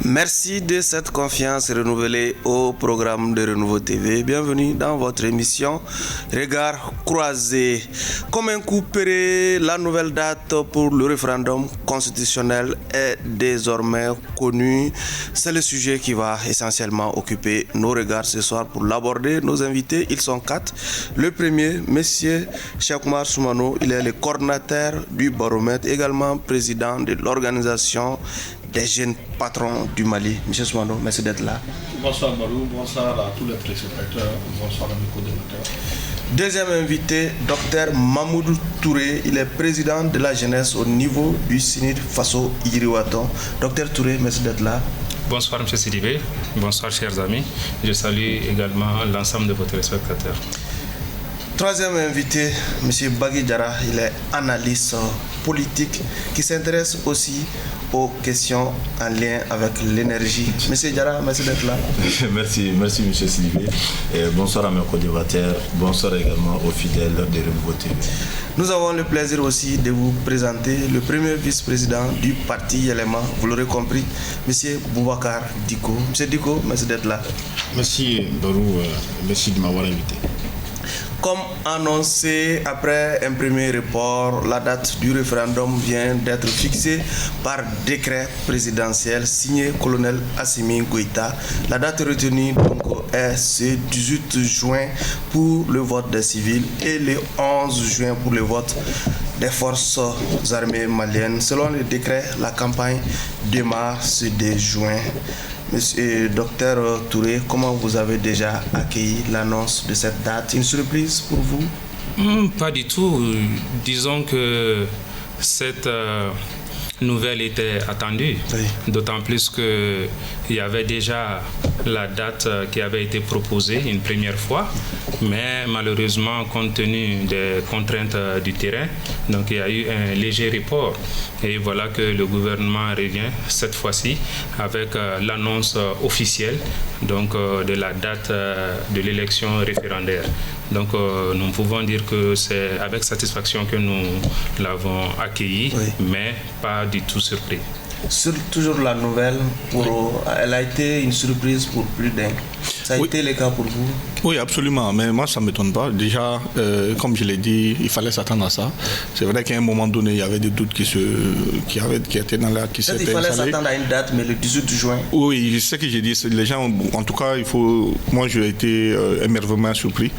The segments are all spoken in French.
Merci de cette confiance renouvelée au programme de Renouveau TV. Bienvenue dans votre émission Regard croisé. Comme un coup près, la nouvelle date pour le référendum constitutionnel est désormais connue. C'est le sujet qui va essentiellement occuper nos regards ce soir. Pour l'aborder, nos invités, ils sont 4. Le premier, monsieur Cheikh Oumar Soumano, il est le coordinateur du baromètre, également président de l'organisation des jeunes patrons du Mali. Monsieur Soumano, merci d'être là. Bonsoir Barou, bonsoir à tous les téléspectateurs, bonsoir à mes co-débatteurs. Deuxième invité, Dr Mamoudou Touré, il est président de la jeunesse au niveau du CNID Faso Iriwaton. Dr Touré, merci d'être là. Bonsoir M. Sidibé, bonsoir chers amis. Je salue également l'ensemble de vos téléspectateurs. Troisième invité, M. Bagui Diarra, il est analyste politique qui s'intéresse aussi aux questions en lien avec l'énergie. M. Diarra, merci d'être là. Merci M. Sidibé. Bonsoir à mes co-débatteurs, bonsoir également aux fidèles de Renouveau TV. Nous avons le plaisir aussi de vous présenter le premier vice-président du parti Yelema, vous l'aurez compris, M. Boubacar Diko. M. Diko, merci d'être là. Merci Barou, merci de m'avoir invité. Comme annoncé, après un premier report, la date du référendum vient d'être fixée par décret présidentiel signé colonel Assimi Goïta. La date retenue donc est ce 18 juin pour le vote des civils et le 11 juin pour le vote des forces armées maliennes. Selon le décret, la campagne démarre ce 2 juin. Monsieur Dr Touré, comment vous avez déjà accueilli l'annonce de cette date? Une surprise pour vous? Pas du tout. Disons que cette nouvelle était attendue, oui. D'autant plus qu'il y avait déjà la date qui avait été proposée une première fois, mais malheureusement, compte tenu des contraintes du terrain, donc il y a eu un léger report. Et voilà que le gouvernement revient cette fois-ci avec l'annonce officielle donc, de la date de l'élection référendaire. Donc nous pouvons dire que c'est avec satisfaction que nous l'avons accueilli, oui. Mais pas du tout surpris. Sur toujours la nouvelle, elle a été une surprise pour plus d'un. Ça a été le cas pour vous? Oui, absolument. Mais moi, ça ne m'étonne pas. Déjà, comme je l'ai dit, il fallait s'attendre à ça. C'est vrai qu'à un moment donné, il y avait des doutes qui étaient dans l'air. Il fallait s'attendre à une date, mais le 18 juin. Oui, c'est ce que j'ai dit. Les gens, en tout cas, moi, j'ai été émerveillement surpris,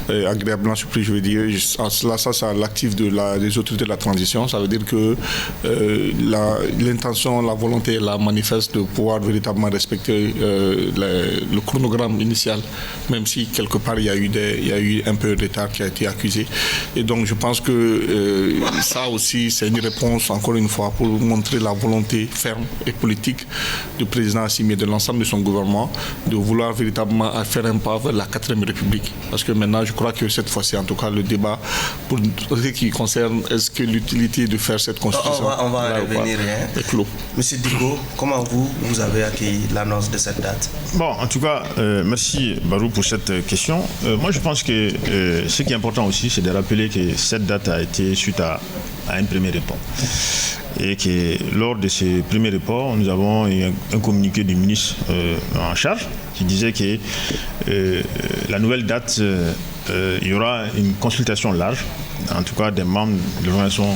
agréablement surpris, je veux dire. Ça, c'est l'actif des autorités de la transition. Ça veut dire que l'intention, la volonté, la manifeste de pouvoir véritablement respecter le chronogramme initial, même si quelque part il y a eu un peu de retard qui a été accusé. Et donc je pense que ça aussi c'est une réponse encore une fois pour montrer la volonté ferme et politique du président Assimi et de l'ensemble de son gouvernement de vouloir véritablement faire un pas vers la 4e République. Parce que maintenant je crois que cette fois-ci en tout cas le débat pour ce qui concerne est-ce que l'utilité de faire cette constitution on va revenir est clos. Monsieur Diko, comment vous avez accueilli l'annonce de cette date? Bon, en tout cas, merci Barou pour cette question. Moi, je pense que ce qui est important aussi, c'est de rappeler que cette date a été suite à un premier report. Et que lors de ce premier report, nous avons eu un communiqué du ministre en charge qui disait que la nouvelle date, il y aura une consultation large, en tout cas des membres de l'organisation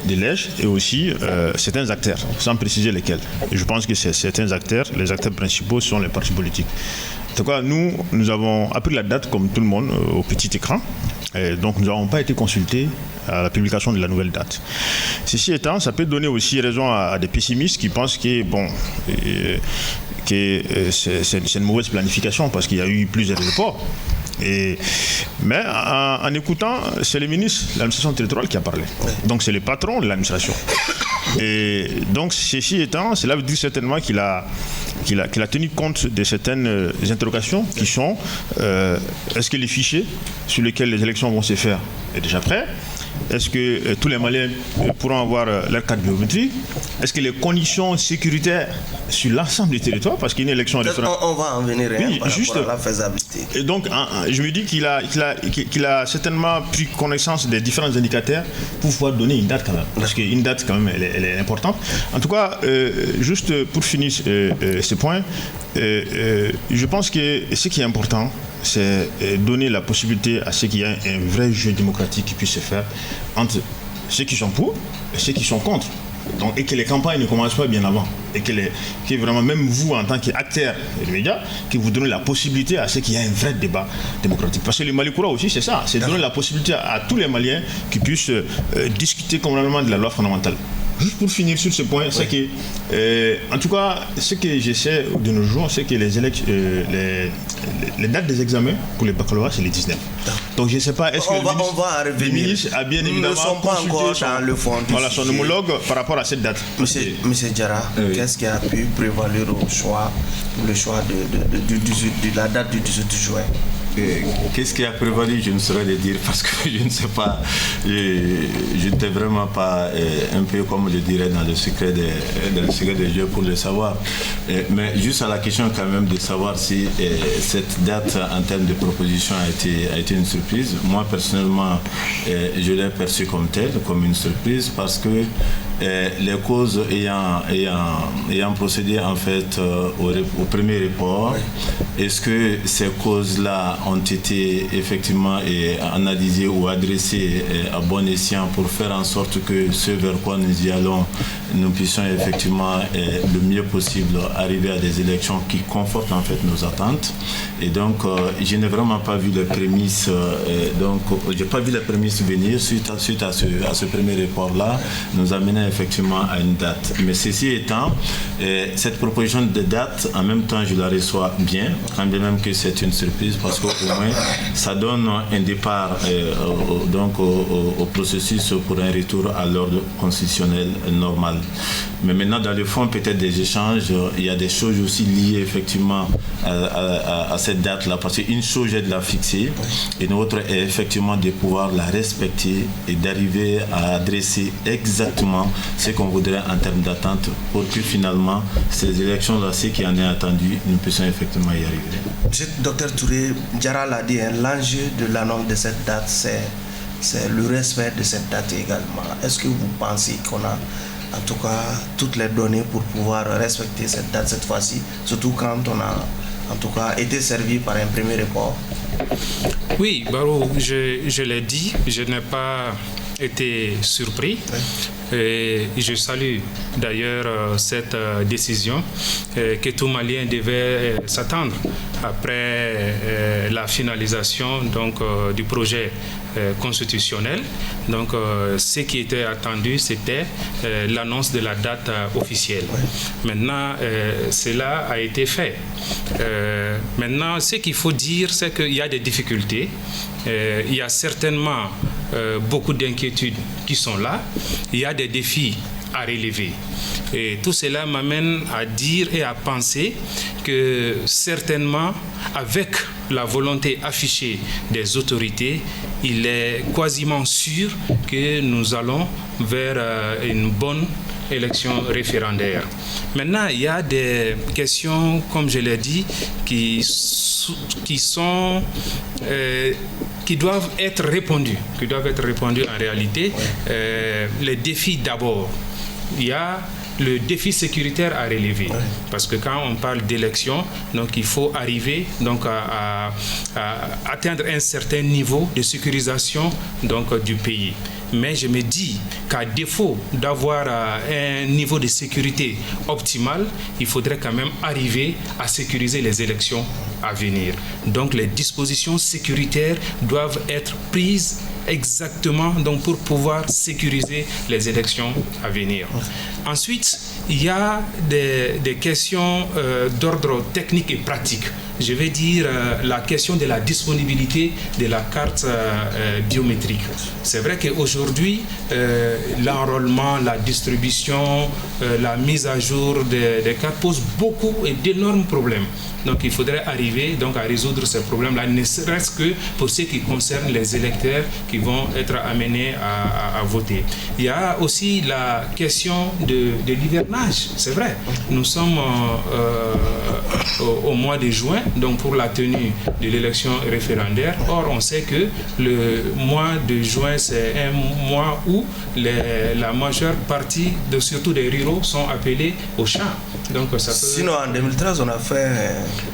des lèges et aussi certains acteurs, sans préciser lesquels. Et je pense que certains acteurs, les acteurs principaux sont les partis politiques. En tout cas, nous avons appris la date comme tout le monde au petit écran. Et donc nous n'avons pas été consultés à la publication de la nouvelle date. Ceci étant, ça peut donner aussi raison à des pessimistes qui pensent que c'est une mauvaise planification parce qu'il y a eu plusieurs reports. Mais en écoutant, c'est le ministre de l'administration territoriale qui a parlé. Donc c'est le patron de l'administration. Et donc ceci étant, cela veut dire certainement qu'il a tenu compte de certaines interrogations qui sont est-ce que les fichiers sur lesquels les élections vont se faire est déjà prêt? est-ce que tous les Maliens pourront avoir leur carte biométrique? Est-ce que les conditions sécuritaires sur l'ensemble du territoire, parce qu'il y a une élection référendaire. On va en venir par rapport à la faisabilité. Et donc, je me dis qu'il a certainement pris connaissance des différents indicateurs pour pouvoir donner une date quand même. Parce qu'une date, quand même, elle est importante. En tout cas, juste pour finir ce point, je pense que ce qui est important, c'est donner la possibilité à ceux qui ont un vrai jeu démocratique qui puisse se faire entre ceux qui sont pour et ceux qui sont contre. Donc, et que les campagnes ne commencent pas bien avant. Et que vraiment, même vous, en tant qu'acteur des médias, que vous donnez la possibilité à ceux qui ont un vrai débat démocratique. Parce que le Mali Koura aussi, c'est ça. C'est donner la possibilité à tous les Maliens qui puissent discuter convenablement de la loi fondamentale. Juste pour finir sur ce point, c'est que, en tout cas, ce que j'essaie de nos jours, c'est que les dates des examens pour les baccalauréats, c'est les 19. Donc je ne sais pas, est-ce que le ministre a bien évidemment nous ne sommes pas encore dans le fond du son homologue par rapport à cette date. Monsieur Diarra, qu'est-ce qui a pu prévaloir le choix de la date du 18 juin? Qu'est-ce qui a prévalu, je ne saurais le dire parce que je ne sais pas, je n'étais vraiment pas un peu comme je dirais dans le secret des jeux pour le savoir. Mais juste à la question quand même de savoir si cette date en termes de proposition a été une surprise. Moi personnellement, je l'ai perçue comme telle, comme une surprise parce que les causes ayant procédé en fait au premier report, est-ce que ces causes-là ont été effectivement analysées ou adressées à bon escient pour faire en sorte que ce vers quoi nous y allons, nous puissions effectivement le mieux possible arriver à des élections qui confortent en fait nos attentes. Et donc je n'ai vraiment pas vu les prémices, j'ai pas vu les prémices venir suite à ce premier report-là, nous amener effectivement à une date. Mais ceci étant, cette proposition de date, en même temps je la reçois bien, quand bien même que c'est une surprise parce qu'au moins ça donne un départ au processus pour un retour à l'ordre constitutionnel normal. Mais maintenant dans le fond peut-être des échanges, il y a des choses aussi liées effectivement à cette date-là, parce qu'une chose est de la fixer et une autre est effectivement de pouvoir la respecter et d'arriver à adresser exactement ce qu'on voudrait en termes d'attente pour que finalement ces élections-là, ce qui en est attendu, nous puissions effectivement y arriver. Monsieur Dr Touré, Diarra l'a dit, l'enjeu de l'annonce de cette date, c'est le respect de cette date également. Est-ce que vous pensez qu'on a en tout cas toutes les données pour pouvoir respecter cette date cette fois-ci, surtout quand on a en tout cas été servi par un premier report? Oui, Barou, je l'ai dit, je n'ai pas été surpris. Et je salue d'ailleurs cette décision que tout Malien devait s'attendre après la finalisation du projet constitutionnel. Donc ce qui était attendu, c'était l'annonce de la date officielle. Maintenant, cela a été fait. Maintenant, ce qu'il faut dire, c'est qu'il y a des difficultés. Il y a certainement beaucoup d'inquiétudes qui sont là. Il y a des défis à relever. Et tout cela m'amène à dire et à penser que certainement, avec la volonté affichée des autorités, il est quasiment sûr que nous allons vers une bonne élection référendaire. Maintenant, il y a des questions, comme je l'ai dit, qui doivent être répondues en réalité. Les défis d'abord. Il y a le défi sécuritaire à relever. Parce que quand on parle d'élection, donc il faut arriver à atteindre un certain niveau de sécurisation du pays. Mais je me dis qu'à défaut d'avoir un niveau de sécurité optimal, il faudrait quand même arriver à sécuriser les élections à venir. Donc les dispositions sécuritaires doivent être prises exactement pour pouvoir sécuriser les élections à venir. Ensuite, il y a des questions d'ordre technique et pratique. je vais dire, la question de la disponibilité de la carte biométrique. C'est vrai qu'aujourd'hui, l'enrôlement, la distribution, la mise à jour des cartes pose beaucoup et d'énormes problèmes. Donc il faudrait arriver donc à résoudre ces problèmes-là, ne serait-ce que pour ce qui concerne les électeurs qui vont être amenés à voter. Il y a aussi la question de l'hivernage, c'est vrai. Nous sommes au mois de juin, donc pour la tenue de l'élection référendaire. Or, on sait que le mois de juin, c'est un mois où la majeure partie, surtout des ruraux, sont appelés au champ. Donc, ça peut... Sinon, en 2013, on a fait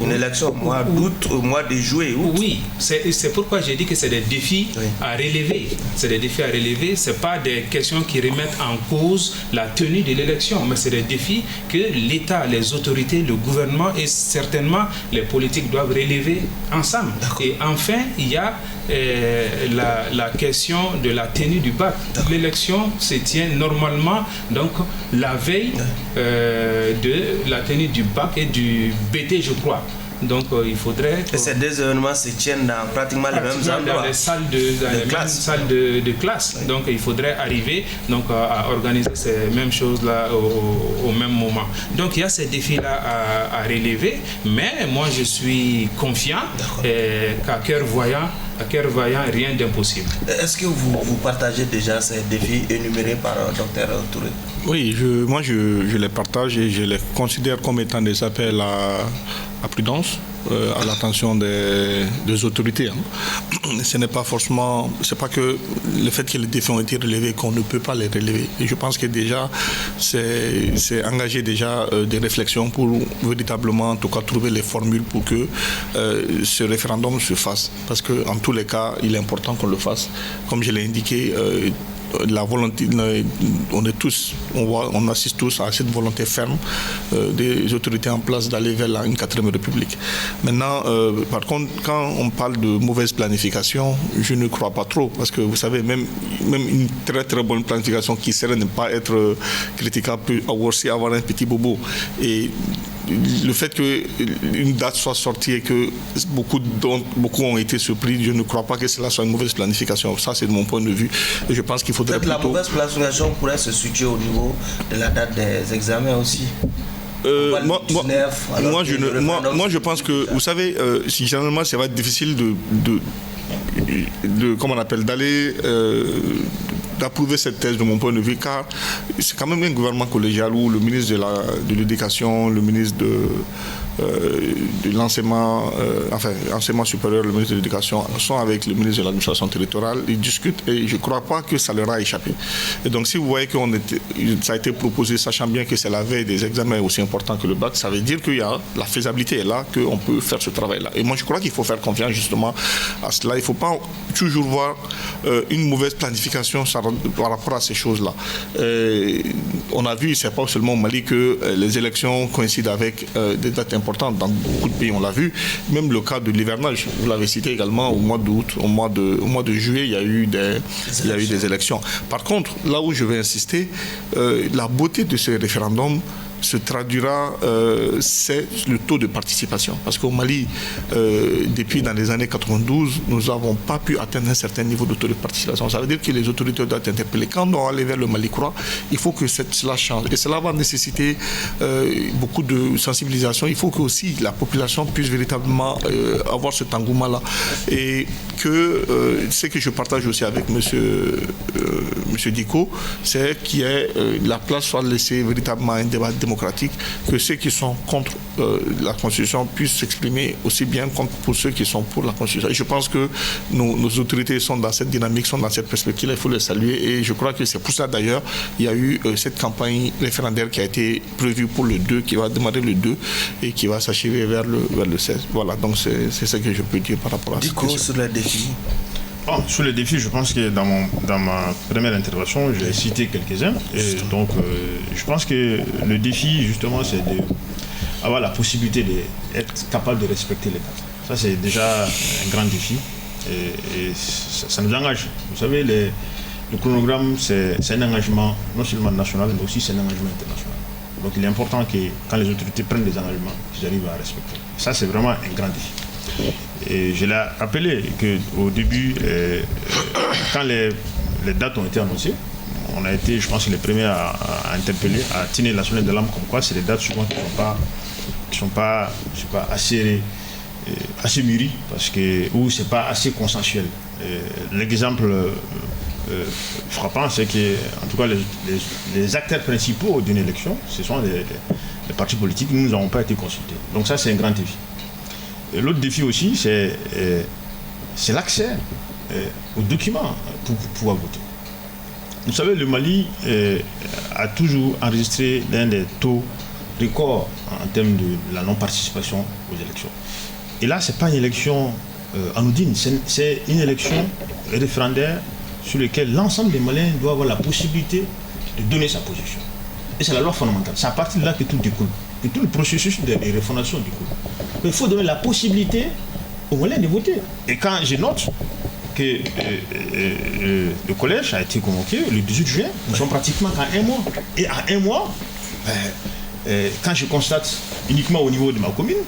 une élection au mois d'août, au mois de juillet. Oui, c'est pourquoi j'ai dit que c'est des défis à relever. C'est des défis à relever, ce n'est pas des questions qui remettent en cause la tenue de l'élection, mais c'est des défis que l'État, les autorités, le gouvernement et certainement les politiques doivent relever ensemble. Et enfin, il y a la question de la tenue du bac. L'élection se tient normalement donc la veille de la tenue du bac et du BT, je crois. Donc il faudrait que ces deux événements se tiennent dans pratiquement les mêmes endroits, dans les salles de classe. Donc il faudrait arriver donc à organiser ces mêmes choses là au même moment. Donc il y a ces défis là à relever, mais moi je suis confiant qu'à cœur voyant, rien d'impossible. Est-ce que vous partagez déjà ces défis énumérés par Dr Touré? Oui, moi je les partage et je les considère comme étant des appels à prudence, à l'attention des autorités. Ce n'est pas forcément, c'est pas que le fait que les défis ont été relevés qu'on ne peut pas les relever. Et je pense que déjà c'est engager déjà des réflexions pour véritablement en tout cas trouver les formules pour que ce référendum se fasse. Parce que en tous les cas, il est important qu'on le fasse. Comme je l'ai indiqué, la volonté, on assiste tous à cette volonté ferme des autorités en place d'aller vers une 4e République. Maintenant, par contre, quand on parle de mauvaise planification, je ne crois pas trop, parce que vous savez, même une très très bonne planification qui serait ne pas être critiquable peut aussi avoir un petit bobo. Et le fait qu'une date soit sortie et que beaucoup ont été surpris, je ne crois pas que cela soit une mauvaise planification. Ça, c'est de mon point de vue. Et je pense qu'il faudrait peut-être la mauvaise planification pourrait se situer au niveau de la date des examens aussi. Moi, je pense que, vous savez, généralement, ça va être difficile comment on appelle, d'approuver cette thèse de mon point de vue, car c'est quand même un gouvernement collégial où le ministre de l'Éducation, le ministre de l'enseignement, enseignement supérieur, le ministre de l'Éducation sont avec le ministre de l'Administration territoriale, ils discutent et je ne crois pas que ça leur a échappé. Et donc si vous voyez que ça a été proposé, sachant bien que c'est la veille des examens aussi importants que le bac, ça veut dire qu'il y a la faisabilité est là, qu'on peut faire ce travail-là. Et moi je crois qu'il faut faire confiance justement à cela. Il ne faut pas toujours voir une mauvaise planification par rapport à ces choses-là. On a vu, c'est pas seulement au Mali que les élections coïncident avec des dates importantes. Dans beaucoup de pays, on l'a vu. Même le cas de l'hivernage, vous l'avez cité également, au mois d'août, au mois de juillet, il y a eu des élections. Par contre, là où je vais insister, la beauté de ce référendum se traduira, c'est le taux de participation. Parce qu'au Mali, depuis dans les années 92, nous n'avons pas pu atteindre un certain niveau de taux de participation. Ça veut dire que les autorités doivent être interpellées. Quand on va aller vers le Mali croix, il faut que cela change. Et cela va nécessiter beaucoup de sensibilisation. Il faut que aussi la population puisse véritablement avoir cet engouement-là. Et que ce que je partage aussi avec monsieur Diko, c'est qu'il y ait la place soit laissée véritablement à un débat démocratique, que ceux qui sont contre la Constitution puissent s'exprimer aussi bien contre pour ceux qui sont pour la Constitution. Et je pense que nos autorités sont dans cette dynamique, sont dans cette perspective, il faut les saluer. Et je crois que c'est pour ça d'ailleurs, il y a eu cette campagne référendaire qui a été prévue pour le 2, qui va démarrer le 2 et qui va s'achever vers le 16. Voilà, donc c'est ce que je peux dire par rapport à ça. Diko, sur les défis. Sur les défis, je pense que dans ma première intervention, j'ai cité quelques-uns. Et donc, je pense que le défi, justement, c'est d'avoir la possibilité d'être capable de respecter l'État. Ça, c'est déjà un grand défi. Et ça nous engage. Vous savez, le chronogramme, c'est un engagement non seulement national, mais aussi c'est un engagement international. Donc il est important que quand les autorités prennent des engagements, qu'ils arrivent à respecter. Ça, c'est vraiment un grand défi. Et je l'ai rappelé qu'au début, quand les dates ont été annoncées, on a été, je pense, les premiers à interpeller, à tenir la sonnette d'alarme comme quoi c'est des dates souvent qui ne sont pas assez mûries ou c'est pas assez consensuel. L'exemple frappant, c'est que, en tout cas, les acteurs principaux d'une élection, ce sont les partis politiques. Nous n'avons pas été consultés. Donc ça, c'est un grand défi. L'autre défi aussi, c'est l'accès aux documents pour pouvoir voter. Vous savez, le Mali a toujours enregistré l'un des taux records en termes de la non-participation aux élections. Et là, ce n'est pas une élection anodine, c'est une élection référendaire sur laquelle l'ensemble des Maliens doivent avoir la possibilité de donner sa position. Et c'est la loi fondamentale. C'est à partir de là que tout découle, que tout le processus de refondation découle. Il faut donner la possibilité aux Maliens de voter. Et quand je note que le collège a été convoqué le 18 juin, nous sommes pratiquement à un mois. Et à un mois, quand je constate uniquement au niveau de ma commune,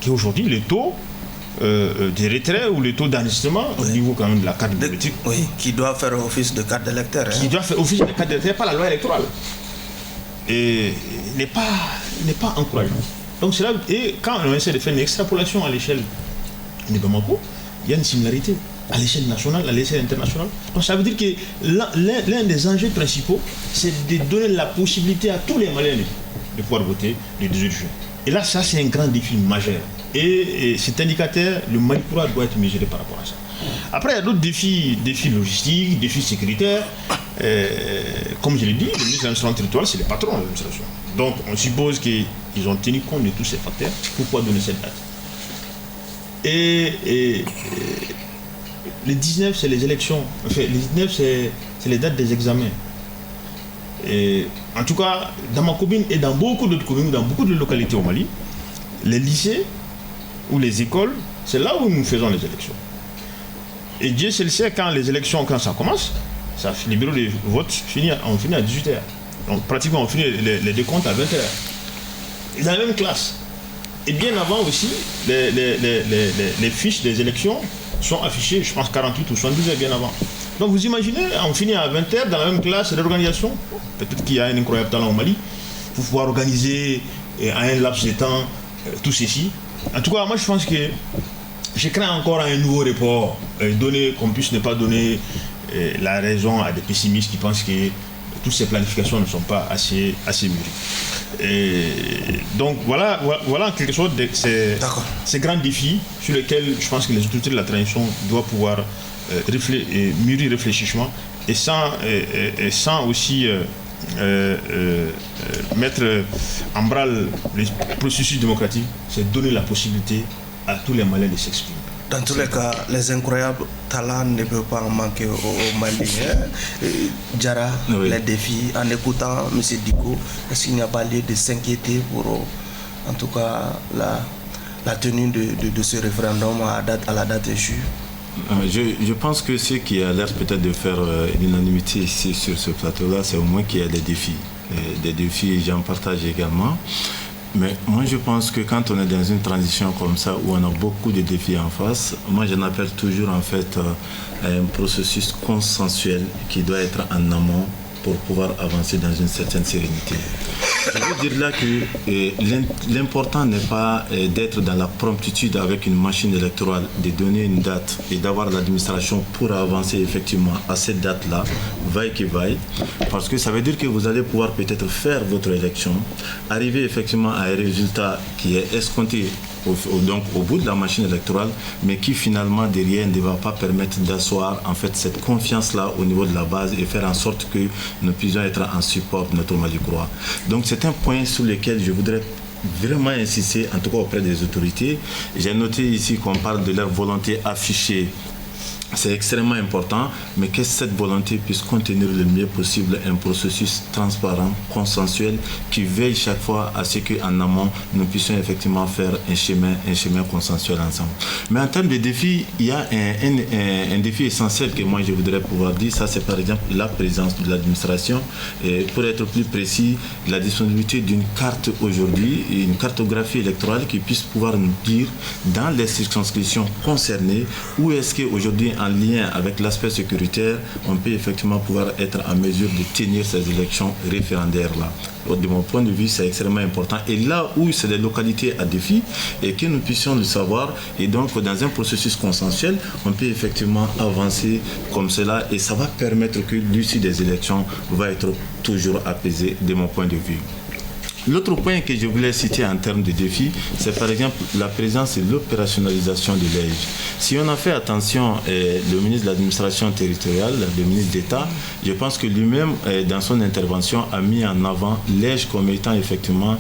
qu'aujourd'hui le taux de retrait ou le taux d'enregistrement au niveau quand même de la carte politique. Oui, qui doit faire office de carte d'électeur. Qui doit faire office de carte d'électeur, pas la loi électorale. Et n'est pas encourageant. Donc c'est là, et quand on essaie de faire une extrapolation à l'échelle de Bamako, il y a une similarité à l'échelle nationale, à l'échelle internationale. Donc ça veut dire que l'un des enjeux principaux, c'est de donner la possibilité à tous les Maliens de pouvoir voter le 18 juin. Et là, ça, c'est un grand défi majeur. Et cet indicateur, le Mali doit être mesuré par rapport à ça. Après, il y a d'autres défis logistiques, défis sécuritaires. Comme je l'ai dit, le ministre de l'administration territoriale, c'est le patron de l'administration. Donc, on suppose qu'ils ont tenu compte de tous ces facteurs pour pouvoir donner cette date. Et les 19, c'est les élections. Enfin, les 19, c'est les dates des examens. Et, en tout cas, dans ma commune et dans beaucoup d'autres communes, dans beaucoup de localités au Mali, les lycées ou les écoles, c'est là où nous faisons les élections. Et Dieu seul sait quand les élections, quand ça commence, les bureaux de vote on finit à 18h. Donc pratiquement on finit les décomptes à 20h. Dans la même classe. Et bien avant aussi, les fiches des élections sont affichées, je pense 48 ou 72 heures bien avant. Donc vous imaginez, on finit à 20h dans la même classe, l'organisation. Peut-être qu'il y a un incroyable talent au Mali pour pouvoir organiser à un laps de temps tout ceci. En tout cas, moi je pense que je crains encore un nouveau report, qu'on puisse ne pas donner la raison à des pessimistes qui pensent que toutes ces planifications ne sont pas assez mûries. Et donc voilà en quelque sorte ces grands défis sur lesquels je pense que les autorités de la transition doivent pouvoir mûrir réfléchissement et sans aussi mettre en branle le processus démocratique, c'est donner la possibilité à tous les Maliens de s'exprimer. Dans tous les cas, les incroyables talents ne peuvent pas en manquer au Mali. Diarra, oui. Les défis, en écoutant M. Dicko, est-ce qu'il n'y a pas lieu de s'inquiéter pour, en tout cas, la tenue de ce référendum à la date échue? Je pense que ce qui a l'air peut-être de faire l'unanimité ici sur ce plateau-là, c'est au moins qu'il y a des défis. Des défis, j'en partage également. Mais moi, je pense que quand on est dans une transition comme ça, où on a beaucoup de défis en face, moi, j'en appelle toujours en fait à un processus consensuel qui doit être en amont pour pouvoir avancer dans une certaine sérénité. Je veux dire là que l'important n'est pas d'être dans la promptitude avec une machine électorale, de donner une date et d'avoir l'administration pour avancer effectivement à cette date-là, vaille que vaille, parce que ça veut dire que vous allez pouvoir peut-être faire votre élection, arriver effectivement à un résultat qui est escompté donc au bout de la machine électorale, mais qui finalement derrière ne va pas permettre d'asseoir en fait cette confiance-là au niveau de la base et faire en sorte que nous puissions être en support de notre Mali-Croix. Donc c'est un point sur lequel je voudrais vraiment insister, en tout cas auprès des autorités. J'ai noté ici qu'on parle de leur volonté affichée c'est extrêmement important, mais que cette volonté puisse contenir le mieux possible un processus transparent, consensuel, qui veille chaque fois à ce qu'en amont, nous puissions effectivement faire un chemin consensuel ensemble. Mais en termes de défis, il y a un défi essentiel que moi je voudrais pouvoir dire, ça c'est par exemple la présence de l'administration, et pour être plus précis, la disponibilité d'une carte aujourd'hui, une cartographie électorale qui puisse pouvoir nous dire dans les circonscriptions concernées où est-ce qu'aujourd'hui, en lien avec l'aspect sécuritaire, on peut effectivement pouvoir être en mesure de tenir ces élections référendaires-là. De mon point de vue, c'est extrêmement important. Et là où c'est des localités à défi, et que nous puissions le savoir, et donc dans un processus consensuel, on peut effectivement avancer comme cela, et ça va permettre que l'issue des élections va être toujours apaisée, de mon point de vue. L'autre point que je voulais citer en termes de défis, c'est par exemple la présence et l'opérationnalisation de l'EIJ. Si on a fait attention, le ministre de l'administration territoriale, le ministre d'État, je pense que lui-même, dans son intervention, a mis en avant l'EIJ comme étant effectivement,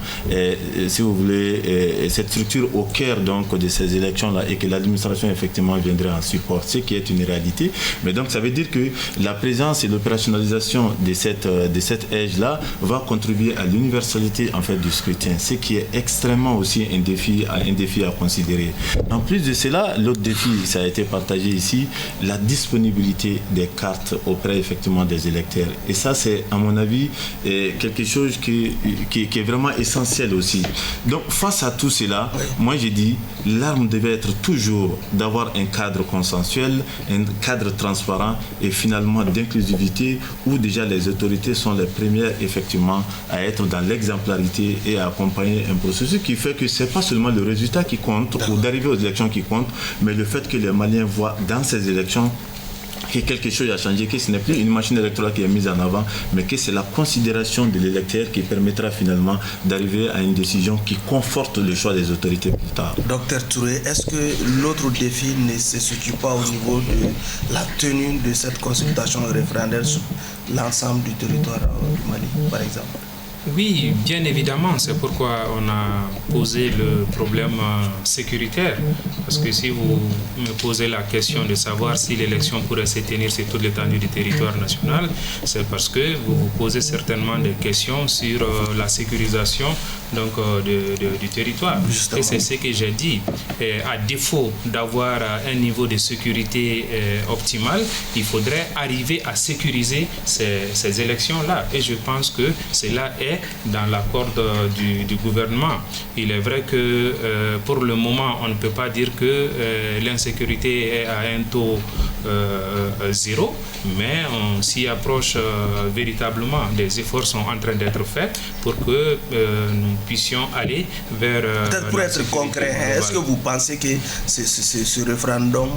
si vous voulez, cette structure au cœur donc, de ces élections-là, et que l'administration effectivement viendrait en support, ce qui est une réalité. Mais donc ça veut dire que la présence et l'opérationnalisation de cette EIJ-là va contribuer à l'universalité en fait du scrutin, ce qui est extrêmement aussi un défi à considérer. En plus de cela, l'autre défi, ça a été partagé ici, la disponibilité des cartes auprès effectivement des électeurs. Et ça, c'est à mon avis quelque chose qui est vraiment essentiel aussi. Donc face à tout cela, moi j'ai dit, l'arme devait être toujours d'avoir un cadre consensuel, un cadre transparent et finalement d'inclusivité où déjà les autorités sont les premières effectivement à être dans l'exemplarité et à accompagner un processus qui fait que ce n'est pas seulement le résultat qui compte ou d'arriver aux élections qui compte, mais le fait que les Maliens voient dans ces élections que quelque chose a changé, que ce n'est plus une machine électorale qui est mise en avant, mais que c'est la considération de l'électeur qui permettra finalement d'arriver à une décision qui conforte le choix des autorités plus tard. Docteur Touré, est-ce que l'autre défi ne se situe pas au niveau de la tenue de cette consultation référendaire sur l'ensemble du territoire du Mali, par exemple? Oui, bien évidemment, c'est pourquoi on a posé le problème sécuritaire. Parce que si vous me posez la question de savoir si l'élection pourrait se tenir sur toute l'étendue du territoire national, c'est parce que vous vous posez certainement des questions sur la sécurisation donc, du territoire. Justement. Et c'est ce que j'ai dit. Et à défaut d'avoir un niveau de sécurité optimal, il faudrait arriver à sécuriser ces élections-là. Et je pense que cela est dans l'accord du gouvernement. Il est vrai que pour le moment, on ne peut pas dire que l'insécurité est à un taux zéro, mais on s'y approche véritablement. Des efforts sont en train d'être faits pour que nous puissions aller vers... Peut-être pour être concret, est-ce que vous pensez que ce référendum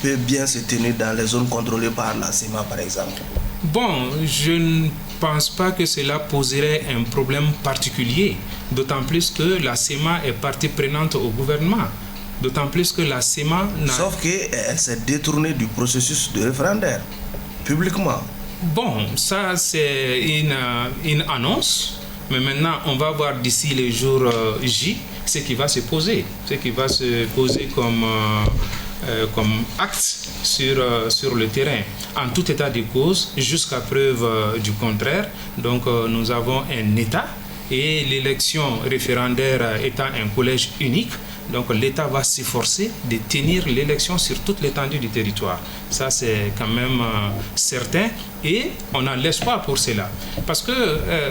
peut bien se tenir dans les zones contrôlées par la CEMA, par exemple? Bon, je ne pense pas que cela poserait un problème particulier, d'autant plus que la CEMA est partie prenante au gouvernement. D'autant plus que la CEMA... Sauf qu'elle s'est détournée du processus de référendaire, publiquement. Bon, ça c'est une annonce, mais maintenant on va voir d'ici les jours J ce qui va se poser. Ce qui va se poser comme acte sur le terrain. En tout état de cause, jusqu'à preuve du contraire, donc nous avons un État et l'élection référendaire étant un collège unique, donc l'État va s'efforcer de tenir l'élection sur toute l'étendue du territoire. Ça c'est quand même certain et on a l'espoir pour cela. Parce que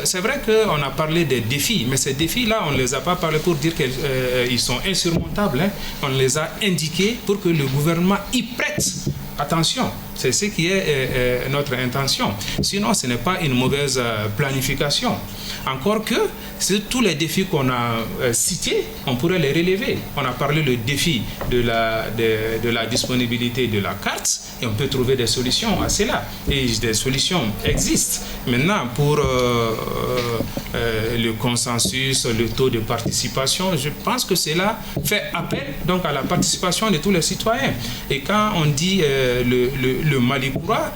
c'est vrai qu'on a parlé des défis, mais ces défis-là, on ne les a pas parlé pour dire qu'ils sont insurmontables. Hein. On les a indiqués pour que le gouvernement y prête attention. C'est ce qui est notre intention. Sinon, ce n'est pas une mauvaise planification. Encore que, tous les défis qu'on a cités, on pourrait les relever. On a parlé du défi de la disponibilité de la carte et on peut trouver des solutions à cela. Et des solutions existent. Maintenant, pour le consensus, le taux de participation, je pense que cela fait appel donc, à la participation de tous les citoyens. Et quand on dit le Mali pourra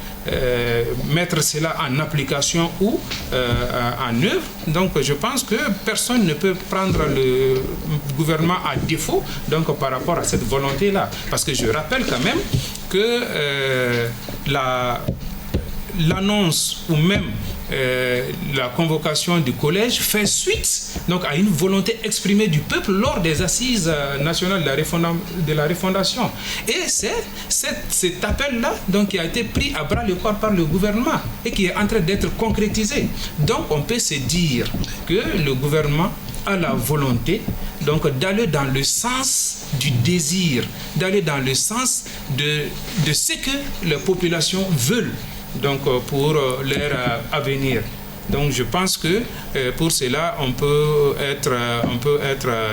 mettre cela en application ou en œuvre, donc je pense que personne ne peut prendre le gouvernement à défaut donc par rapport à cette volonté-là. Parce que je rappelle quand même que l'annonce ou même la convocation du collège fait suite donc à une volonté exprimée du peuple lors des assises nationales de la refondation. Et c'est cet appel-là donc qui a été pris à bras le corps par le gouvernement et qui est en train d'être concrétisé. Donc on peut se dire que le gouvernement a la volonté donc d'aller dans le sens du désir, d'aller dans le sens de ce que les populations veulent donc pour leur avenir. Donc je pense que pour cela on peut être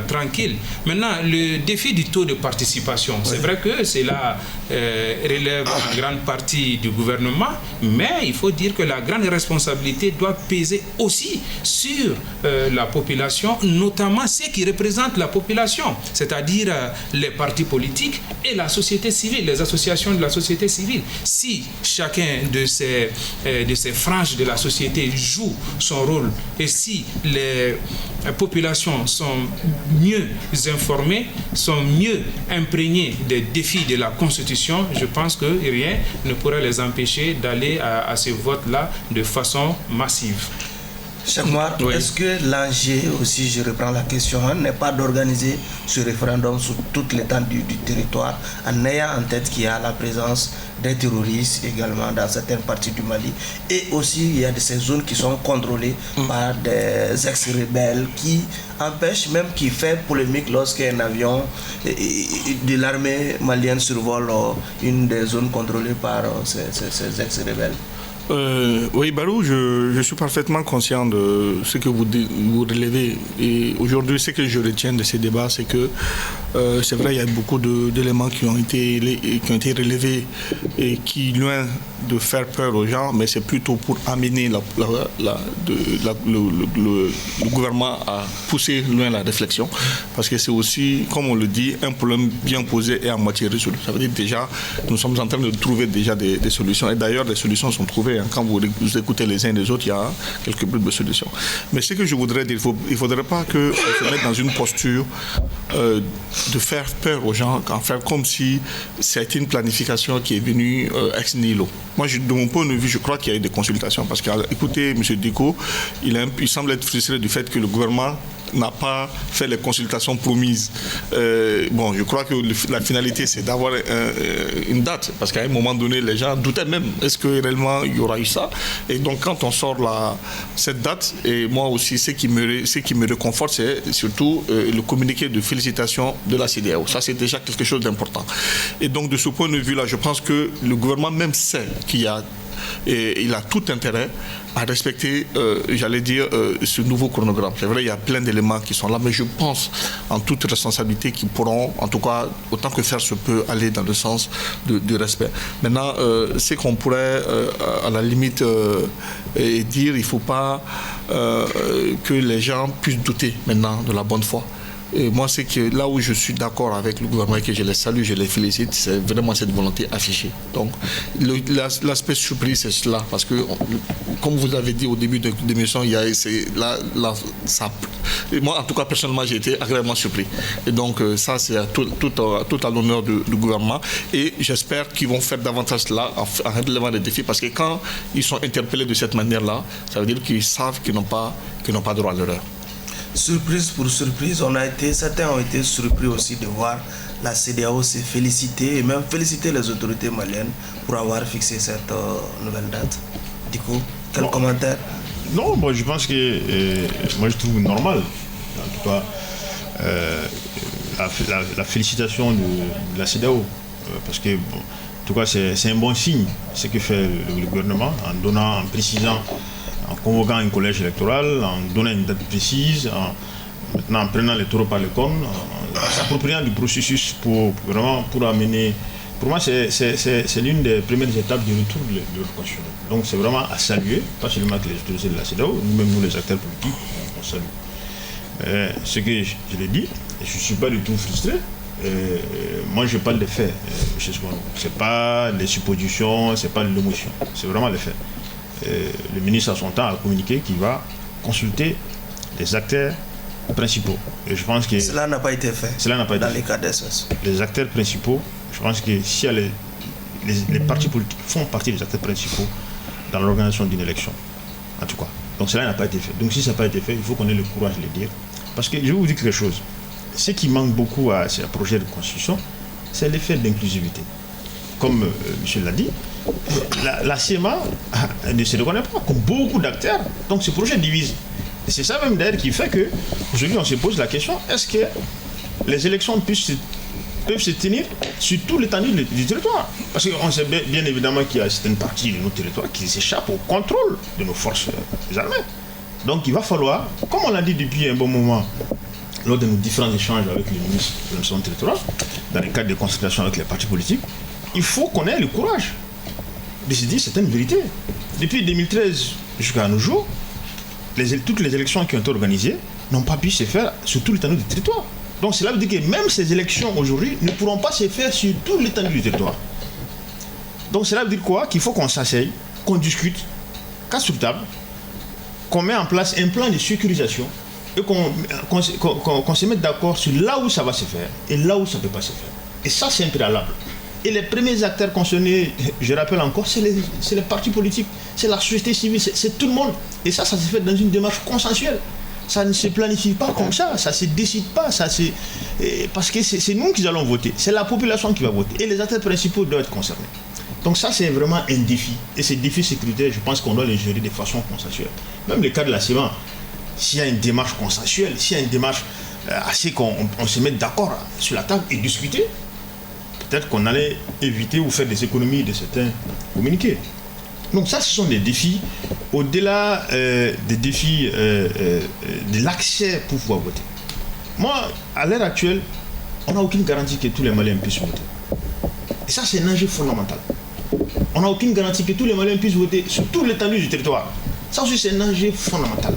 tranquille. Maintenant, le défi du taux de participation, c'est vrai que cela relève en grande partie du gouvernement, mais il faut dire que la grande responsabilité doit peser aussi sur la population, notamment ceux qui représentent la population, c'est-à-dire les partis politiques et la société civile, les associations de la société civile. Si chacun de ces franges de la société joue son rôle et si les populations sont mieux informées, sont mieux imprégnées des défis de la Constitution, je pense que rien ne pourrait les empêcher d'aller à ce vote-là de façon massive. Cheikh Oumar, oui. Est-ce que l'enjeu aussi, je reprends la question, n'est pas d'organiser ce référendum sur toute l'étendue du territoire en ayant en tête qu'il y a la présence des terroristes également dans certaines parties du Mali et aussi il y a de ces zones qui sont contrôlées par des ex-rebelles qui empêchent, même qui fait polémique lorsqu'un avion de l'armée malienne survole une des zones contrôlées par ces ex-rebelles. Oui, Barou, je suis parfaitement conscient de ce que vous relevez. Et aujourd'hui, ce que je retiens de ces débats, c'est que c'est vrai, il y a beaucoup d'éléments qui ont été relevés et qui, loin de faire peur aux gens, mais c'est plutôt pour amener le gouvernement à pousser loin la réflexion. Parce que c'est aussi, comme on le dit, un problème bien posé et à moitié résolu. Ça veut dire déjà, nous sommes en train de trouver déjà des solutions. Et d'ailleurs, les solutions sont trouvées. Quand vous écoutez les uns des autres, il y a quelques bribes de solutions. Mais ce que je voudrais dire, il ne faudrait pas qu'on se mette dans une posture de faire peur aux gens, en faire comme si c'était une planification qui est venue ex nihilo. Moi, de mon point de vue, je crois qu'il y a eu des consultations. Parce qu'écoutez, M. Diko, il semble être frustré du fait que le gouvernement n'a pas fait les consultations promises. Bon, je crois que la finalité, c'est d'avoir une date. Parce qu'à un moment donné, les gens doutaient même, est-ce que réellement il y aura eu ça? Et donc, quand on sort cette date, et moi aussi, ce qui me réconforte, c'est surtout le communiqué de félicitations de la CEDEAO. Ça, c'est déjà quelque chose d'important. Et donc, de ce point de vue-là, je pense que le gouvernement même sait qu'il y a et il a tout intérêt à respecter, j'allais dire, ce nouveau chronogramme. C'est vrai, il y a plein d'éléments qui sont là, mais je pense, en toute responsabilité, qu'ils pourront, en tout cas, autant que faire se peut, aller dans le sens du respect. Maintenant, c'est qu'on pourrait, à la limite, dire, il ne faut pas que les gens puissent douter maintenant de la bonne foi. Et moi, c'est que là où je suis d'accord avec le gouvernement et que je les salue, je les félicite, c'est vraiment cette volonté affichée. Donc, l'aspect surprise, c'est cela. Parce que, comme vous l'avez dit au début de l'émission, moi, en tout cas, personnellement, j'ai été agréablement surpris. Et donc, ça, c'est tout à l'honneur du gouvernement. Et j'espère qu'ils vont faire davantage cela en relevant les défis. Parce que quand ils sont interpellés de cette manière-là, ça veut dire qu'ils savent qu'ils n'ont pas droit à l'erreur. Surprise pour surprise, certains ont été surpris aussi de voir la CEDEAO se féliciter et même féliciter les autorités maliennes pour avoir fixé cette nouvelle date. Du coup, quel commentaire? Non, moi je pense que moi je trouve normal, en tout cas, la félicitation de la CEDEAO, parce que bon, en tout cas c'est un bon signe ce que fait le gouvernement en précisant, en convoquant un collège électoral, en donnant une date précise, maintenant en prenant les taureaux par les cornes, en s'appropriant du processus pour amener. Pour moi, c'est l'une des premières étapes du retour de l'ordre constitutionnel. Donc c'est vraiment à saluer, pas seulement que les autorités de la CEDEAO, nous-mêmes, nous les acteurs politiques, on salue. Ce que je l'ai dit, je ne suis pas du tout frustré. Moi, je parle des faits, ce n'est pas des suppositions, ce n'est pas de l'émotion, c'est vraiment les faits. Le ministre a son temps à communiquer qu'il va consulter les acteurs principaux. Et je pense que cela n'a pas été fait. Cela n'a pas été dans les cas d'espèce. Les acteurs principaux, je pense que s'il y a les partis politiques font partie des acteurs principaux dans l'organisation d'une élection, en tout cas. Donc cela n'a pas été fait. Donc si ça n'a pas été fait, il faut qu'on ait le courage de le dire. Parce que je vais vous dire quelque chose. Ce qui manque beaucoup à ce projet de constitution, c'est l'effet d'inclusivité. Comme monsieur l'a dit, la CMA ne se reconnaît pas comme beaucoup d'acteurs. Donc ce projet divise. Et c'est ça même d'ailleurs qui fait que aujourd'hui on se pose la question, est-ce que les élections peuvent se tenir sur tout l'étendue du territoire? Parce qu'on sait bien évidemment qu'il y a certaines parties de nos territoires qui s'échappent au contrôle de nos forces armées. Donc il va falloir, comme on l'a dit depuis un bon moment, lors de nos différents échanges avec les ministres de l'administration territoriale, dans le cadre de consultations avec les partis politiques, il faut qu'on ait le courage de se dire certaines vérités. Depuis 2013 jusqu'à nos jours, toutes les élections qui ont été organisées n'ont pas pu se faire sur tout l'étendue du territoire. Donc cela veut dire que même ces élections aujourd'hui ne pourront pas se faire sur tout l'étendue du territoire. Donc cela veut dire quoi? Qu'il faut qu'on s'asseye, qu'on discute, casse sur table, qu'on met en place un plan de sécurisation et qu'on se mette d'accord sur là où ça va se faire et là où ça ne peut pas se faire. Et ça, c'est un préalable. Et les premiers acteurs concernés, je rappelle encore, c'est les partis politiques, c'est la société civile, c'est tout le monde. Et ça se fait dans une démarche consensuelle. Ça ne se planifie pas comme ça ne se décide pas. Parce que c'est nous qui allons voter, c'est la population qui va voter. Et les acteurs principaux doivent être concernés. Donc ça, c'est vraiment un défi. Et ces défis sécuritaires, je pense qu'on doit les gérer de façon consensuelle. Même le cas de la CEMA, s'il y a une démarche consensuelle, s'il y a une démarche assez qu'on se mette d'accord sur la table et discuter, peut-être qu'on allait éviter ou faire des économies de certains communiqués. Donc ça, ce sont des défis, au-delà des défis de l'accès pour pouvoir voter. Moi, à l'heure actuelle, on n'a aucune garantie que tous les Maliens puissent voter. Et ça, c'est un enjeu fondamental. On n'a aucune garantie que tous les Maliens puissent voter sur tout l'étendue du territoire. Ça aussi, c'est un enjeu fondamental.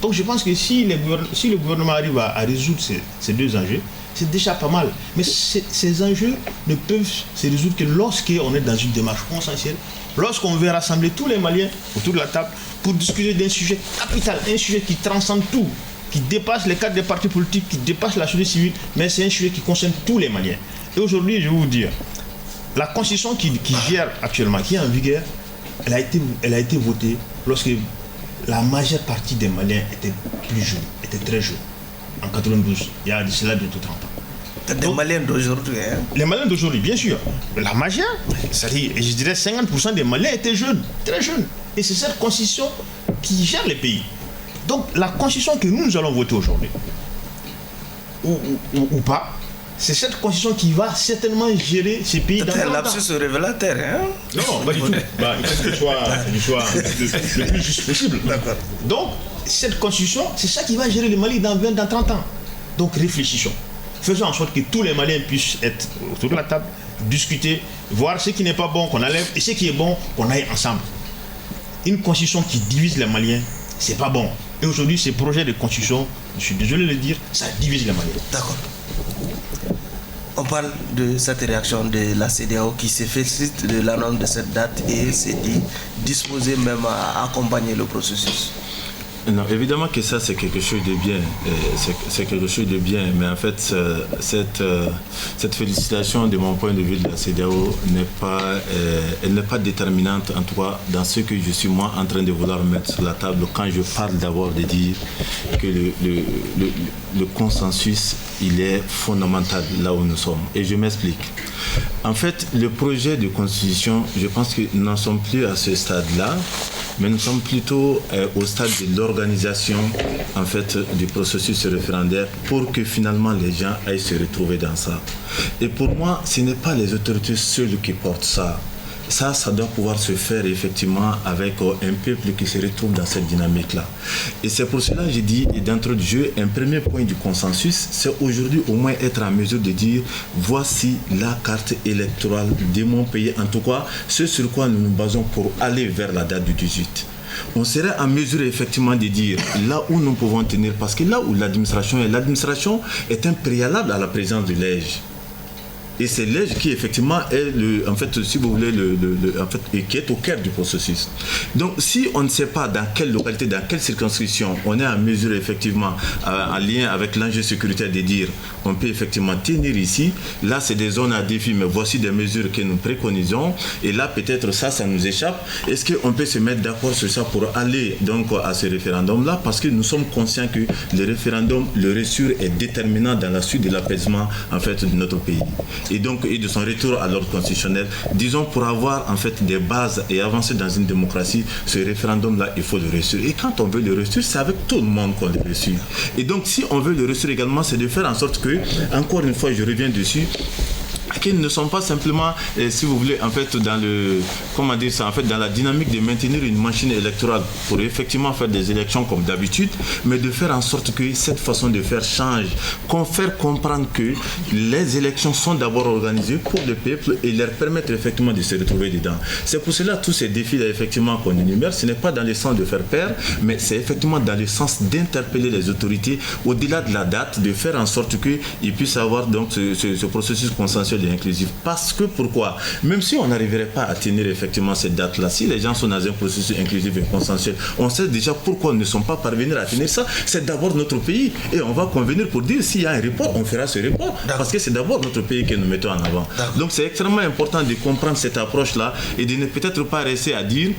Donc je pense que si le gouvernement arrive à résoudre ces deux enjeux, c'est déjà pas mal. Mais ces enjeux ne peuvent se résoudre que lorsqu'on est dans une démarche consensuelle, lorsqu'on veut rassembler tous les Maliens autour de la table pour discuter d'un sujet capital, un sujet qui transcende tout, qui dépasse les cadres des partis politiques, qui dépasse la société civile, mais c'est un sujet qui concerne tous les Maliens. Et aujourd'hui, je vais vous dire, la constitution qui gère actuellement, qui est en vigueur, elle a été votée lorsque la majeure partie des Maliens étaient plus jeunes, étaient très jeunes. En 92, il y a cela bientôt 30 ans. Les Maliens d'aujourd'hui. Hein? Les Maliens d'aujourd'hui, bien sûr. La majeure, c'est-à-dire, je dirais 50% des Maliens étaient jeunes, très jeunes. Et c'est cette constitution qui gère les pays. Donc la constitution que nous allons voter aujourd'hui, ou pas, c'est cette constitution qui va certainement gérer ces pays dans le temps. C'est un lapsus révélateur, hein? Non, pas du tout. Il faut que ce soit le plus juste possible. D'accord. Donc, cette constitution, c'est ça qui va gérer le Mali dans 20, dans 30 ans. Donc, réfléchissons. Faisons en sorte que tous les Maliens puissent être autour de la table, discuter, voir ce qui n'est pas bon, qu'on enlève, et ce qui est bon, qu'on aille ensemble. Une constitution qui divise les Maliens, c'est pas bon. Et aujourd'hui, ces projets de constitution, je suis désolé de le dire, ça divise les Maliens. D'accord. On parle de cette réaction de la CEDEAO qui se félicite de l'annonce de cette date et s'est dit disposé même à accompagner le processus. Non, évidemment que ça c'est quelque chose de bien, c'est quelque chose de bien, mais en fait cette félicitation de mon point de vue de la CEDEAO elle n'est pas déterminante, en tout cas dans ce que je suis moi en train de vouloir mettre sur la table quand je parle d'abord de dire que le consensus il est fondamental là où nous sommes, et je m'explique. En fait, le projet de constitution, je pense que nous n'en sommes plus à ce stade-là, mais nous sommes plutôt au stade de l'organisation en fait, du processus référendaire pour que finalement les gens aillent se retrouver dans ça. Et pour moi, ce n'est pas les autorités seules qui portent ça. Ça doit pouvoir se faire effectivement avec un peuple qui se retrouve dans cette dynamique-là. Et c'est pour cela que j'ai dit, d'entrée de jeu, un premier point du consensus, c'est aujourd'hui au moins être en mesure de dire voici la carte électorale de mon pays, en tout cas, ce sur quoi nous nous basons pour aller vers la date du 18. On serait en mesure effectivement de dire là où nous pouvons tenir, parce que là où l'administration est un préalable à la présence de l'EJ. Et c'est l'âge qui effectivement est si vous voulez, et qui est au cœur du processus. Donc si on ne sait pas dans quelle localité, dans quelle circonscription on est en mesure effectivement, en lien avec l'enjeu sécuritaire, de dire on peut effectivement tenir ici, là c'est des zones à défi, mais voici des mesures que nous préconisons, et là peut-être ça nous échappe. Est-ce qu'on peut se mettre d'accord sur ça pour aller donc à ce référendum-là, parce que nous sommes conscients que le référendum, le reçu est déterminant dans la suite de l'apaisement en fait de notre pays. Et donc, et de son retour à l'ordre constitutionnel, disons, pour avoir en fait des bases et avancer dans une démocratie, ce référendum-là, il faut le reçu. Et quand on veut le reçu, c'est avec tout le monde qu'on le reçu. Et donc, si on veut le reçu également, c'est de faire en sorte que, encore une fois, je reviens dessus, qu'ils ne sont pas simplement, si vous voulez, en fait, dans dans la dynamique de maintenir une machine électorale pour effectivement faire des élections comme d'habitude, mais de faire en sorte que cette façon de faire change, faire comprendre que les élections sont d'abord organisées pour le peuple et leur permettre effectivement de se retrouver dedans. C'est pour cela tous ces défis-là, effectivement, qu'on énumère, ce n'est pas dans le sens de faire peur, mais c'est effectivement dans le sens d'interpeller les autorités au-delà de la date, de faire en sorte qu'ils puissent avoir donc ce processus consensuel et inclusif. Parce que pourquoi? Même si on n'arriverait pas à tenir effectivement cette date-là, si les gens sont dans un processus inclusif et consensuel, on sait déjà pourquoi ils ne sont pas parvenus à tenir ça. C'est d'abord notre pays et on va convenir pour dire s'il y a un report, on fera ce report. Parce que c'est d'abord notre pays que nous mettons en avant. Donc c'est extrêmement important de comprendre cette approche-là et de ne peut-être pas rester à dire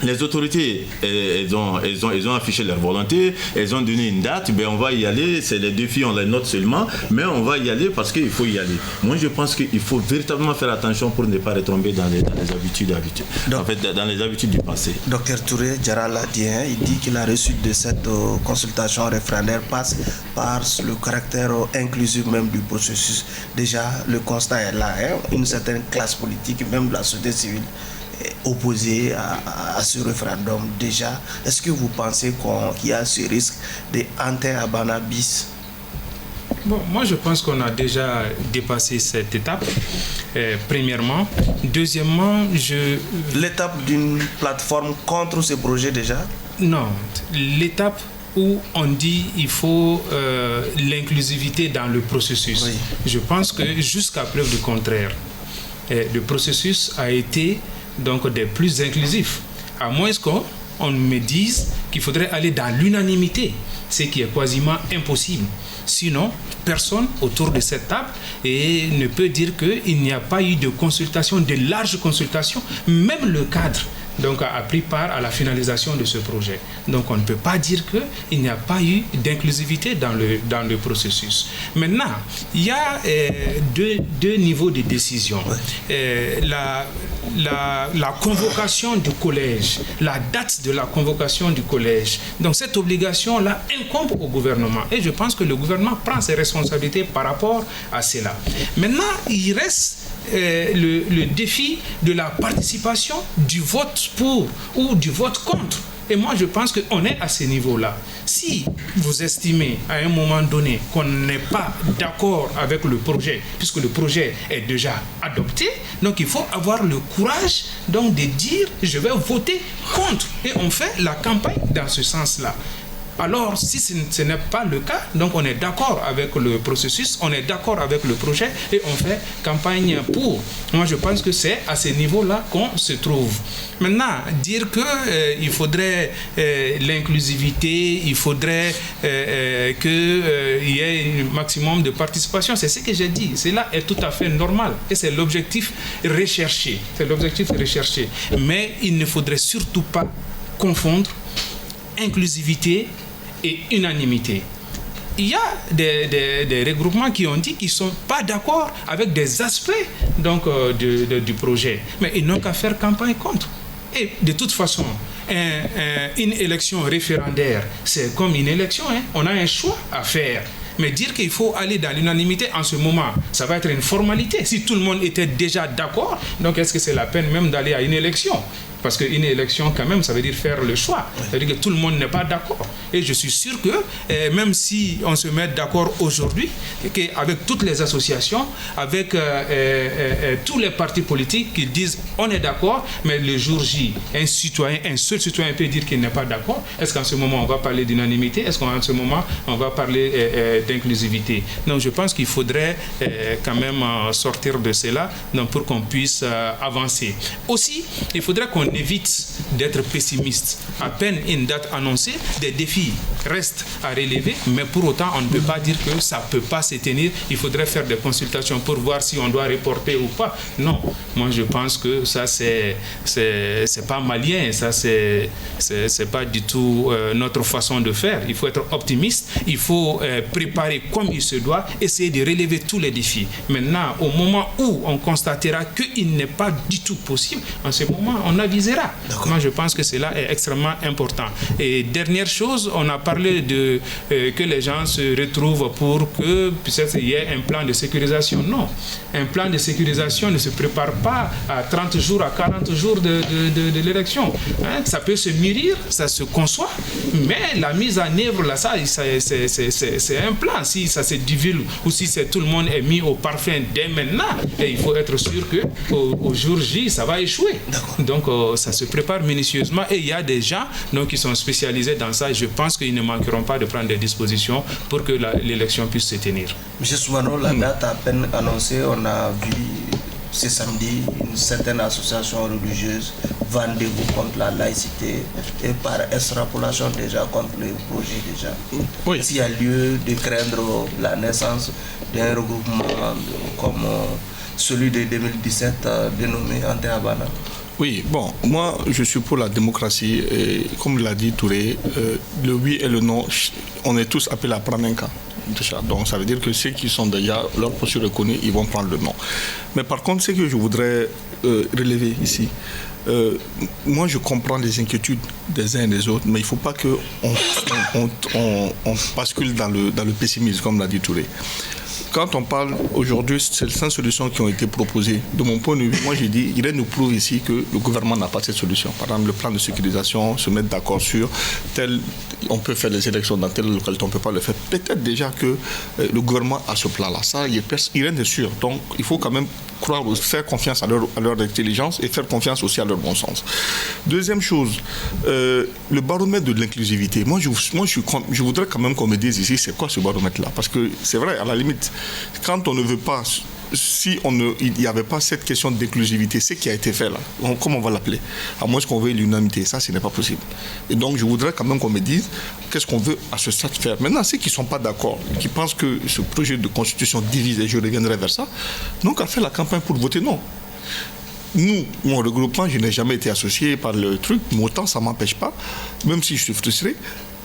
les autorités, elles ont affiché leur volonté, elles ont donné une date, on va y aller, c'est les défis, on les note seulement, mais on va y aller parce qu'il faut y aller. Moi, je pense qu'il faut véritablement faire attention pour ne pas retomber dans les habitudes en fait, dans les habitudes du passé. Dr Touré Djaral Adien, il dit que la réussite de cette consultation référendaire passe par le caractère inclusif même du processus. Déjà, le constat est là, une certaine classe politique, même de la société civile, opposé à ce référendum déjà. Est-ce que vous pensez qu'il y a ce risque de ante abana bis? Bon, moi je pense qu'on a déjà dépassé cette étape, premièrement. Deuxièmement, l'étape d'une plateforme contre ce projet déjà? Non, l'étape où on dit il faut l'inclusivité dans le processus. Oui. Je pense que jusqu'à preuve du contraire, le processus a été donc des plus inclusifs, à moins qu'on me dise qu'il faudrait aller dans l'unanimité, ce qui est quasiment impossible. Sinon, personne autour de cette table ne peut dire qu'il n'y a pas eu de consultation, de large consultation, même le cadre donc a pris part à la finalisation de ce projet. Donc on ne peut pas dire qu'il n'y a pas eu d'inclusivité dans le processus. Maintenant, il y a deux niveaux de décision. La convocation du collège, la date de la convocation du collège. Donc cette obligation-là incombe au gouvernement. Et je pense que le gouvernement prend ses responsabilités par rapport à cela. Maintenant, il reste le défi de la participation, du vote pour ou du vote contre. Et moi, je pense qu'on est à ce niveau-là. Si vous estimez à un moment donné qu'on n'est pas d'accord avec le projet, puisque le projet est déjà adopté, donc il faut avoir le courage donc, de dire « je vais voter contre ». Et on fait la campagne dans ce sens-là. Alors, si ce n'est pas le cas, donc on est d'accord avec le processus, on est d'accord avec le projet et on fait campagne pour. Moi, je pense que c'est à ce niveau-là qu'on se trouve. Maintenant, dire qu'il faudrait l'inclusivité, il faudrait qu'il y ait un maximum de participation, c'est ce que j'ai dit. Cela est tout à fait normal et c'est l'objectif recherché. C'est l'objectif recherché. Mais il ne faudrait surtout pas confondre inclusivité et unanimité. Il y a des regroupements qui ont dit qu'ils ne sont pas d'accord avec des aspects donc, du projet, mais ils n'ont qu'à faire campagne contre. Et de toute façon, une élection référendaire, c'est comme une élection, on a un choix à faire. Mais dire qu'il faut aller dans l'unanimité en ce moment, ça va être une formalité. Si tout le monde était déjà d'accord, donc est-ce que c'est la peine même d'aller à une élection ? Parce qu'une élection, quand même, ça veut dire faire le choix. Ça veut dire que tout le monde n'est pas d'accord. Et je suis sûr que même si on se met d'accord aujourd'hui, qu'avec toutes les associations, avec tous les partis politiques qui disent on est d'accord, mais le jour J, un seul citoyen peut dire qu'il n'est pas d'accord. Est-ce qu'en ce moment on va parler d'unanimité? Est-ce qu'en ce moment on va parler d'inclusivité? Donc je pense qu'il faudrait quand même sortir de cela pour qu'on puisse avancer. Aussi, il faudrait qu'on évite d'être pessimiste. À peine une date annoncée, des défis restent à relever, mais pour autant on ne peut pas dire que ça ne peut pas se tenir. Il faudrait faire des consultations pour voir si on doit reporter ou pas. Non, moi je pense que ça c'est pas malien, ça c'est pas du tout notre façon de faire. Il faut être optimiste, il faut préparer comme il se doit, essayer de relever tous les défis. Maintenant, au moment où on constatera qu'il n'est pas du tout possible, en ce moment on avisera. Moi je pense que cela est extrêmement important. Et dernière chose, on a parlé de que les gens se retrouvent pour que peut-être il y ait un plan de sécurisation. Non, un plan de sécurisation ne se prépare pas à 30 jours, à 40 jours de l'élection. Ça peut se mûrir, ça se conçoit, mais la mise en œuvre, là, c'est un plan. Si ça se divulgue ou si tout le monde est mis au parfum dès maintenant, et il faut être sûr qu'au jour J, ça va échouer. Donc, ça se prépare minutieusement et il y a des gens qui sont spécialisés dans ça. Et je pense qu'ils ne manqueront pas de prendre des dispositions pour que l'élection puisse se tenir. Monsieur Soumano, la date à peine annoncée, on a vu ce samedi une certaine association religieuse vendez-vous contre la laïcité et par extrapolation déjà contre le projet déjà. Oui. S'il y a lieu de craindre la naissance d'un regroupement comme celui de 2017 dénommé Ante-Abana. Oui, bon, moi je suis pour la démocratie et comme l'a dit Touré, le oui et le non, on est tous appelés à prendre un cas. Donc ça veut dire que ceux qui sont déjà leur posture reconnue, ils vont prendre le non. Mais par contre, ce que je voudrais relever ici, moi je comprends les inquiétudes des uns et des autres, mais il ne faut pas qu'on bascule dans le pessimisme, comme l'a dit Touré. Quand on parle aujourd'hui, c'est les 5 solutions qui ont été proposées. De mon point de vue, moi j'ai dit, il nous prouve ici que le gouvernement n'a pas cette solution. Par exemple, le plan de sécurisation, se mettre d'accord sur tel, on peut faire les élections dans telle localité, on ne peut pas le faire. Peut-être déjà que le gouvernement a ce plan-là. Ça, il est sûr. Donc, il faut quand même faire confiance à leur intelligence et faire confiance aussi à leur bon sens. Deuxième chose, le baromètre de l'inclusivité. Moi, je voudrais quand même qu'on me dise ici, c'est quoi ce baromètre-là? Parce que c'est vrai, à la limite, quand on ne veut pas, il n'y avait pas cette question d'inclusivité, ce qui a été fait là, comment on va l'appeler? À moins qu'on veuille l'unanimité, ça, ce n'est pas possible. Et donc, je voudrais quand même qu'on me dise qu'est-ce qu'on veut à ce stade faire. Maintenant, ceux qui ne sont pas d'accord, qui pensent que ce projet de constitution divise, et je reviendrai vers ça, donc à faire la campagne pour voter non. Nous, mon regroupement, je n'ai jamais été associé par le truc, mais autant ça ne m'empêche pas, même si je suis frustré,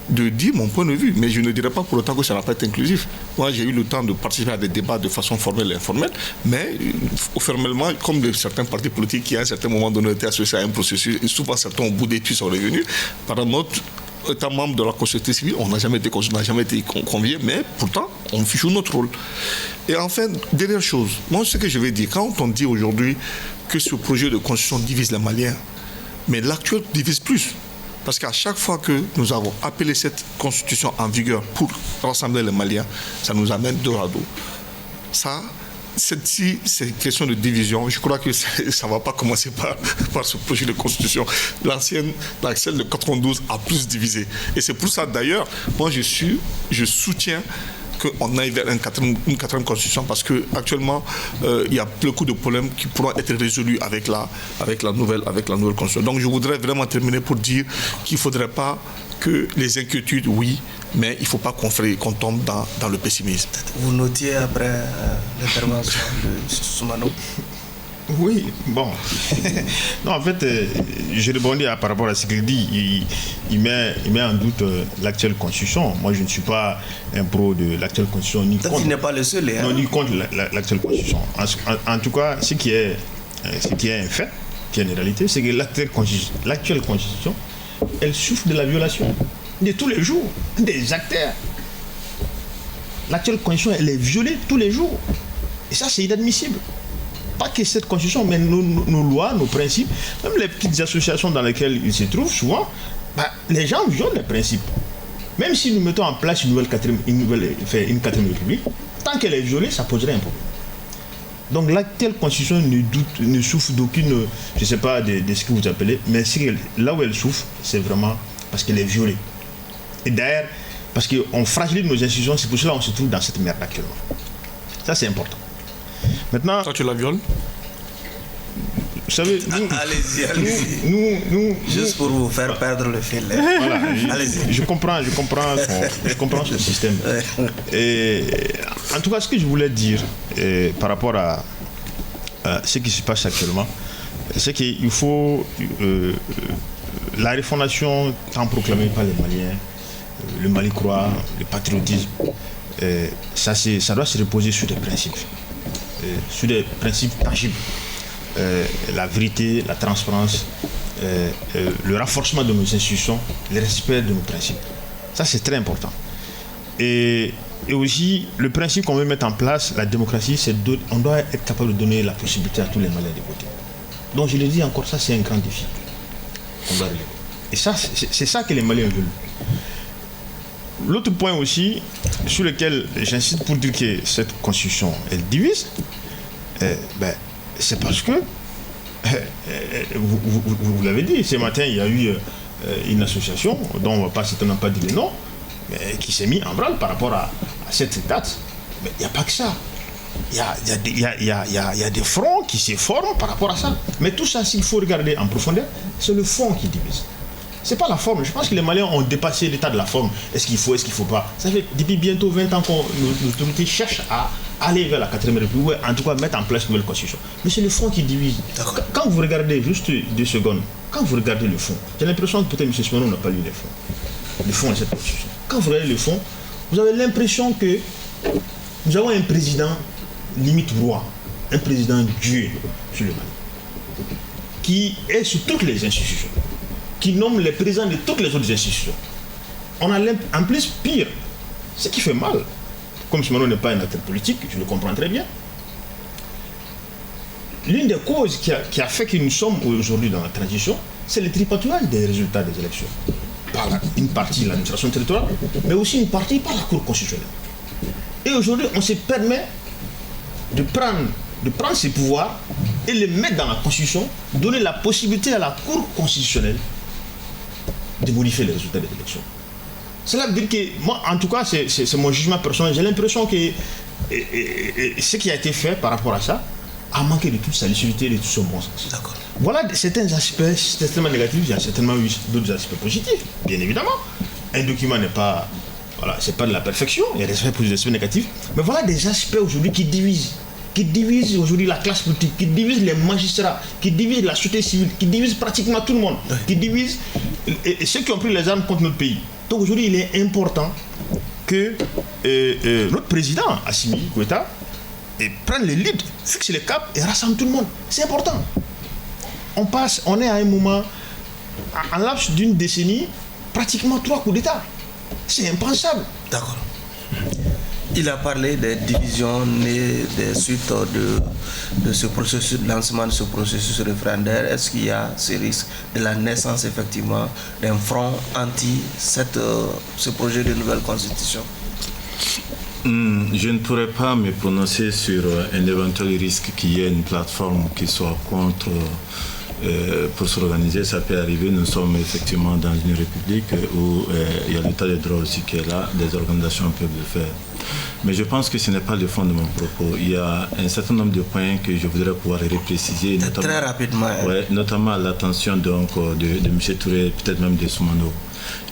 de dire mon point de vue, mais je ne dirais pas pour autant que ça n'a pas été inclusif. Moi, j'ai eu le temps de participer à des débats de façon formelle et informelle, mais formellement, comme de certains partis politiques qui à un certain moment donné étaient associés à un processus, et souvent certains au bout d'études sont revenus, par notre étant membre de la société civile, on n'a jamais été conviés, mais pourtant, on joue notre rôle. Et enfin, dernière chose, moi, ce que je vais dire, quand on dit aujourd'hui que ce projet de constitution divise les Maliens, mais l'actuel divise plus. Parce qu'à chaque fois que nous avons appelé cette constitution en vigueur pour rassembler les Maliens, ça nous amène dos à dos. Ça, c'est une question de division. Je crois que ça ne va pas commencer par ce projet de constitution. L'ancienne, celle de 92, a plus divisé. Et c'est pour ça, d'ailleurs, moi je soutiens qu'on aille vers une quatrième constitution parce qu'actuellement, il y a beaucoup de problèmes qui pourront être résolus avec la nouvelle constitution. Donc je voudrais vraiment terminer pour dire qu'il ne faudrait pas que les inquiétudes, oui, mais il ne faut pas qu'on tombe dans le pessimisme. Vous notiez après l'intervention de Soumano? Oui, bon. Non, en fait, je répondais par rapport à ce qu'il dit. Il met en doute l'actuelle constitution. Moi, je ne suis pas un pro de l'actuelle constitution. Ni contre. Il n'est pas le seul. Non, ni contre l'actuelle constitution. En tout cas, ce qui est un fait, qui est une réalité, c'est que l'actuelle constitution, elle souffre de la violation de tous les jours des acteurs. L'actuelle constitution, elle est violée tous les jours. Et ça, c'est inadmissible. pas que cette constitution, mais nos lois, nos principes, même les petites associations dans lesquelles ils se trouvent, souvent, les gens violent les principes. Même si nous mettons en place une quatrième république, tant qu'elle est violée, ça poserait un problème. Donc l'actuelle constitution ne souffre d'aucune, je ne sais pas de ce que vous appelez, mais là où elle souffre, c'est vraiment parce qu'elle est violée. Et d'ailleurs, parce qu'on fragilise nos institutions, c'est pour cela qu'on se trouve dans cette merde actuellement. Ça, c'est important. Maintenant... Toi, tu la violes? Vous savez, allez-y. Juste pour vous faire perdre le fil. Voilà, allez-y. Je comprends ce système. Et, en tout cas, ce que je voulais dire par rapport à ce qui se passe actuellement, c'est qu'il faut la refondation tant proclamée par les Maliens, le Mali croit, le patriotisme, ça doit se reposer sur des principes tangibles. La vérité, la transparence, le renforcement de nos institutions, le respect de nos principes. Ça, c'est très important. Et aussi, le principe qu'on veut mettre en place, la démocratie, c'est on doit être capable de donner la possibilité à tous les Maliens de voter. Donc, je le dis encore, ça, c'est un grand défi qu'on doit relever. Et ça, c'est ça que les Maliens veulent. L'autre point aussi, sur lequel j'insiste pour dire que cette constitution, elle divise, c'est parce que, vous l'avez dit, ce matin, il y a eu une association, dont on ne va certainement pas dire le nom, mais qui s'est mis en branle par rapport à cette date. Mais il n'y a pas que ça. Il y a des fronts qui se forment par rapport à ça. Mais tout ça, s'il faut regarder en profondeur, c'est le fond qui divise. Ce n'est pas la forme. Je pense que les Maliens ont dépassé l'état de la forme. Est-ce qu'il faut, est-ce qu'il ne faut pas? Ça fait depuis bientôt 20 ans que nos autorités cherchent à aller vers la 4e République, en tout cas mettre en place une nouvelle constitution. Mais c'est le fond qui divise. Quand vous regardez, juste 2 secondes, quand vous regardez le fond, j'ai l'impression que peut-être M. Simonon n'a pas lu le fond de cette constitution. Quand vous regardez le fond, vous avez l'impression que nous avons un président limite roi, un président Dieu sur le Mali, qui est sur toutes les institutions, qui nomme les présidents de toutes les autres institutions. On a en plus pire, ce qui fait mal. Comme Simonon n'est pas un acteur politique, je le comprends très bien. L'une des causes qui a fait que nous sommes aujourd'hui dans la transition, c'est le tripatouillage des résultats des élections. Par une partie de l'administration territoriale, mais aussi une partie par la Cour constitutionnelle. Et aujourd'hui, on se permet de prendre ces pouvoirs et les mettre dans la Constitution, donner la possibilité à la Cour constitutionnelle de modifier les résultats des élections. Cela veut dire que, moi, en tout cas, c'est mon jugement personnel, j'ai l'impression que ce qui a été fait par rapport à ça a manqué de toute sa lucidité et de tout son bon sens. D'accord. Voilà certains aspects extrêmement négatifs, il y a certainement eu d'autres aspects positifs, bien évidemment. Un document n'est pas, c'est pas de la perfection, il y a des aspects positifs, des aspects négatifs, mais voilà des aspects aujourd'hui qui divisent aujourd'hui la classe politique, qui divisent les magistrats, qui divisent la société civile, qui divisent pratiquement tout le monde, qui divisent ceux qui ont pris les armes contre notre pays. Donc aujourd'hui, il est important que notre président, Assimi Goïta, prenne le lead, fixe les caps et rassemble tout le monde. C'est important. On est à un moment, en laps d'une décennie, pratiquement 3 coups d'État. C'est impensable. D'accord. Il a parlé des divisions nées des suites de ce processus, de lancement de ce processus référendaire. Est-ce qu'il y a ce risque de la naissance effectivement d'un front anti ce projet de nouvelle constitution? Je ne pourrais pas me prononcer sur un éventuel risque qu'il y ait une plateforme qui soit contre pour s'organiser. Ça peut arriver. Nous sommes effectivement dans une république où il y a l'état de droit aussi qui est là. Des organisations peuvent le faire. Mais je pense que ce n'est pas le fond de mon propos. Il y a un certain nombre de points que je voudrais pouvoir repréciser. Très rapidement. Ouais, notamment l'attention de M. Touré, peut-être même de Soumano.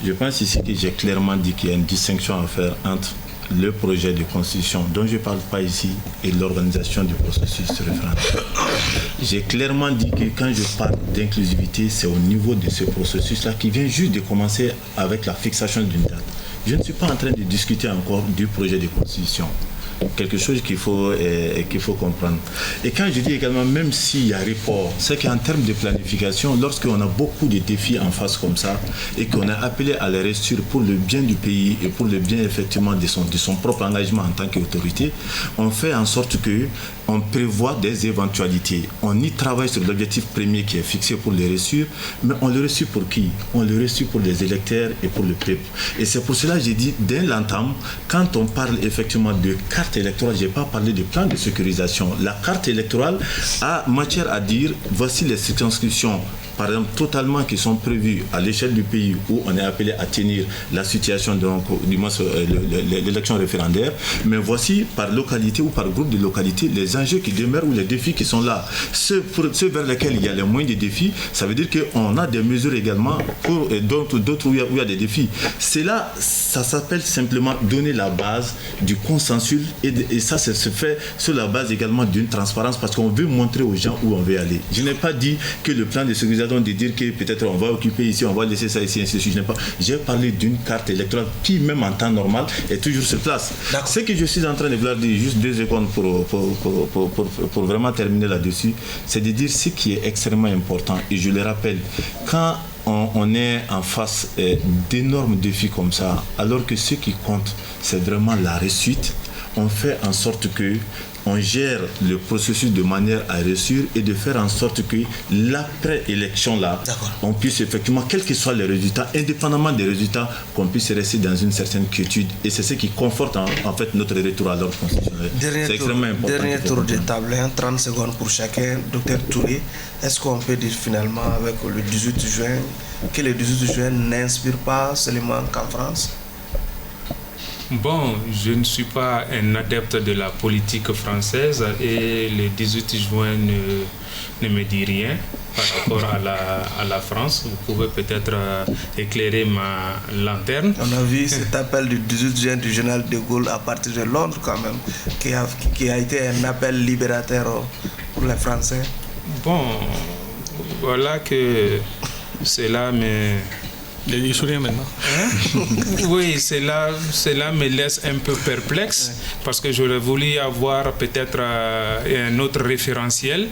Je pense ici que j'ai clairement dit qu'il y a une distinction à faire entre le projet de constitution dont je ne parle pas ici et l'organisation du processus référendaire. J'ai clairement dit que quand je parle d'inclusivité, c'est au niveau de ce processus-là qui vient juste de commencer avec la fixation d'une date. Je ne suis pas en train de discuter encore du projet de constitution. quelque chose qu'il faut comprendre. Et quand je dis également, même s'il y a report, c'est qu'en termes de planification, lorsqu'on a beaucoup de défis en face comme ça, et qu'on a appelé à la rupture pour le bien du pays et pour le bien effectivement de son propre engagement en tant qu'autorité, on fait en sorte que on prévoit des éventualités. On y travaille sur l'objectif premier qui est fixé pour les reçus, mais on le reçut pour qui? On le reçut pour les électeurs et pour le peuple. Et c'est pour cela que j'ai dit, dès l'entame, quand on parle effectivement de carte électorale, je n'ai pas parlé de plan de sécurisation. La carte électorale a matière à dire, voici les circonscriptions, par exemple, totalement qui sont prévues à l'échelle du pays où on est appelé à tenir la situation, donc, du moins l'élection référendaire. Mais voici par localité ou par groupe de localités les enjeux qui demeurent ou les défis qui sont là. Ceux vers lesquels il y a les moins de défis, ça veut dire qu'on a des mesures également pour d'autres où il y a des défis. C'est là, ça s'appelle simplement donner la base du consensus et ça se fait sur la base également d'une transparence parce qu'on veut montrer aux gens où on veut aller. Je n'ai pas dit que le plan de sécurisation de dire que peut-être on va occuper ici, on va laisser ça ici, ainsi de suite. J'ai parlé d'une carte électorale qui, même en temps normal, est toujours sur place. Ce que je suis en train de vouloir dire, juste 2 secondes pour vraiment terminer là-dessus, c'est de dire ce qui est extrêmement important. Et je le rappelle, quand on est en face d'énormes défis comme ça, alors que ce qui compte, c'est vraiment la réussite, on fait en sorte que on gère le processus de manière à réussir et de faire en sorte que l'après-élection là, on puisse effectivement, quels que soient les résultats, indépendamment des résultats, qu'on puisse rester dans une certaine quiétude. Et c'est ce qui conforte en fait notre retour à l'ordre constitutionnel. C'est extrêmement important. Dernier tour de table, 30 secondes pour chacun. Docteur Touré, est-ce qu'on peut dire finalement avec le 18 juin que le 18 juin n'inspire pas seulement qu'en France? Bon, je ne suis pas un adepte de la politique française et le 18 juin ne me dit rien par rapport à la France. Vous pouvez peut-être éclairer ma lanterne. On a vu cet appel du 18 juin du général de Gaulle à partir de Londres quand même, qui a été un appel libérateur pour les Français. Bon, voilà que cela me... Il sourire maintenant. Oui, cela me laisse un peu perplexe parce que j'aurais voulu avoir peut-être un autre référentiel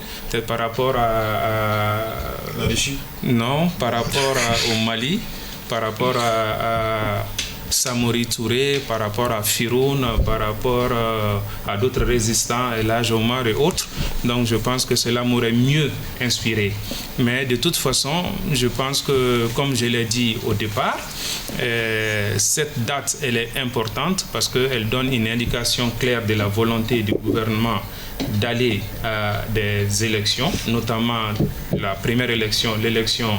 par rapport à non, par rapport au Mali, par rapport à Samori Touré, par rapport à Firoun, par rapport à d'autres résistants, Elhadj Omar et autres. Donc je pense que cela m'aurait mieux inspiré. Mais de toute façon, je pense que, comme je l'ai dit au départ, cette date, elle est importante parce qu'elle donne une indication claire de la volonté du gouvernement d'aller à des élections, notamment la première élection, l'élection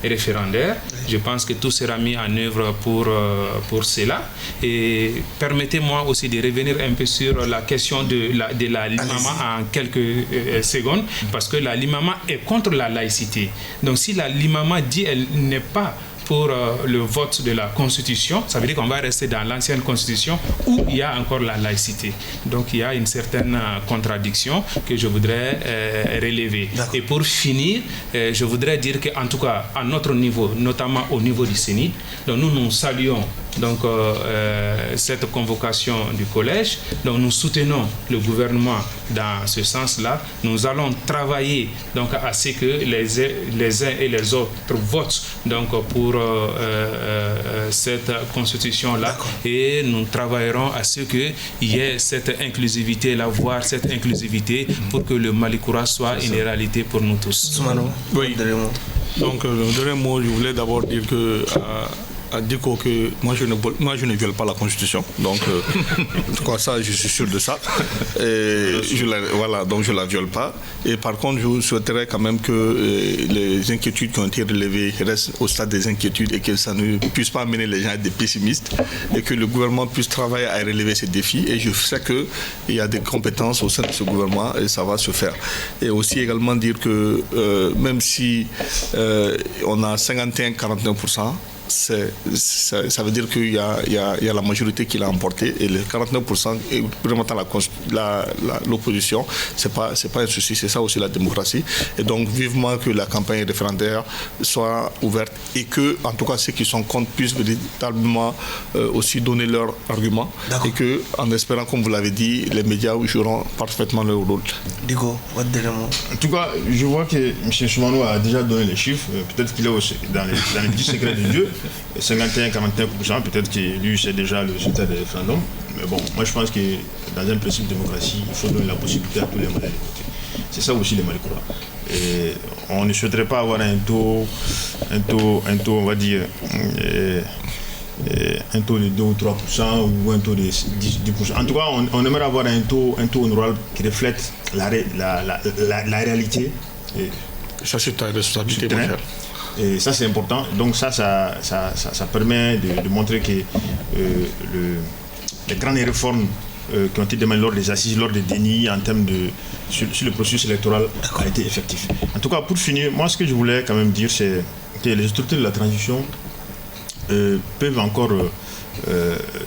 référendaire. Je pense que tout sera mis en œuvre pour cela. Et permettez-moi aussi de revenir un peu sur la question de la Limama en quelques secondes, parce que la Limama est contre la laïcité. Donc si la Limama dit qu'elle n'est pas pour le vote de la Constitution, ça veut dire qu'on va rester dans l'ancienne Constitution où il y a encore la laïcité. Donc il y a une certaine contradiction que je voudrais relever. Et pour finir, je voudrais dire qu'en tout cas, à notre niveau, notamment au niveau du CENI, donc nous saluons donc, cette convocation du collège. Donc nous soutenons le gouvernement dans ce sens-là. Nous allons travailler donc, à ce que les uns et les autres votent donc, pour cette constitution-là, et nous travaillerons à ce qu'il y ait cette inclusivité-là, voire cette inclusivité pour que le Malikoura soit une réalité pour nous tous. Oui. Donc le dernier mot, je voulais d'abord dire que à Diko que moi je ne viole pas la Constitution, donc en tout cas ça je suis sûr de ça, et donc je la viole pas. Et par contre je souhaiterais quand même que les inquiétudes qui ont été relevées restent au stade des inquiétudes et que ça ne puisse pas amener les gens à être des pessimistes, et que le gouvernement puisse travailler à relever ces défis. Et je sais qu'il y a des compétences au sein de ce gouvernement et ça va se faire. Et aussi également dire que même si on a 51-49%, ça veut dire qu'il y a la majorité qui l'a emporté et les 49% représentant l'opposition, c'est pas un souci, c'est ça aussi la démocratie. Et donc vivement que la campagne référendaire soit ouverte et que, en tout cas, ceux qui sont contre puissent véritablement aussi donner leurs arguments et que, en espérant, comme vous l'avez dit, les médias joueront parfaitement leur rôle. Digo, votre dernier mot. En tout cas, je vois que M. Soumano a déjà donné les chiffres. Peut-être qu'il est aussi dans les petits secrets de Dieu. 51-41%, peut-être que lui c'est déjà le résultat des référendums. Mais bon, moi je pense que dans un principe de démocratie, il faut donner la possibilité à tous les Maliens de voter. C'est ça aussi les Malikoura. Et on ne souhaiterait pas avoir un taux, on va dire, un taux de 2 ou 3% ou un taux de 10%. En tout cas, on aimerait avoir un taux rural qui reflète la réalité. Et ça, c'est ta responsabilité, mon cher. Et ça, c'est important. Donc ça permet de montrer que les grandes réformes qui ont été demandées lors des assises, lors des dénis, en termes sur le processus électoral, a été effectif. En tout cas, pour finir, moi, ce que je voulais quand même dire, c'est que les autorités de la transition peuvent encore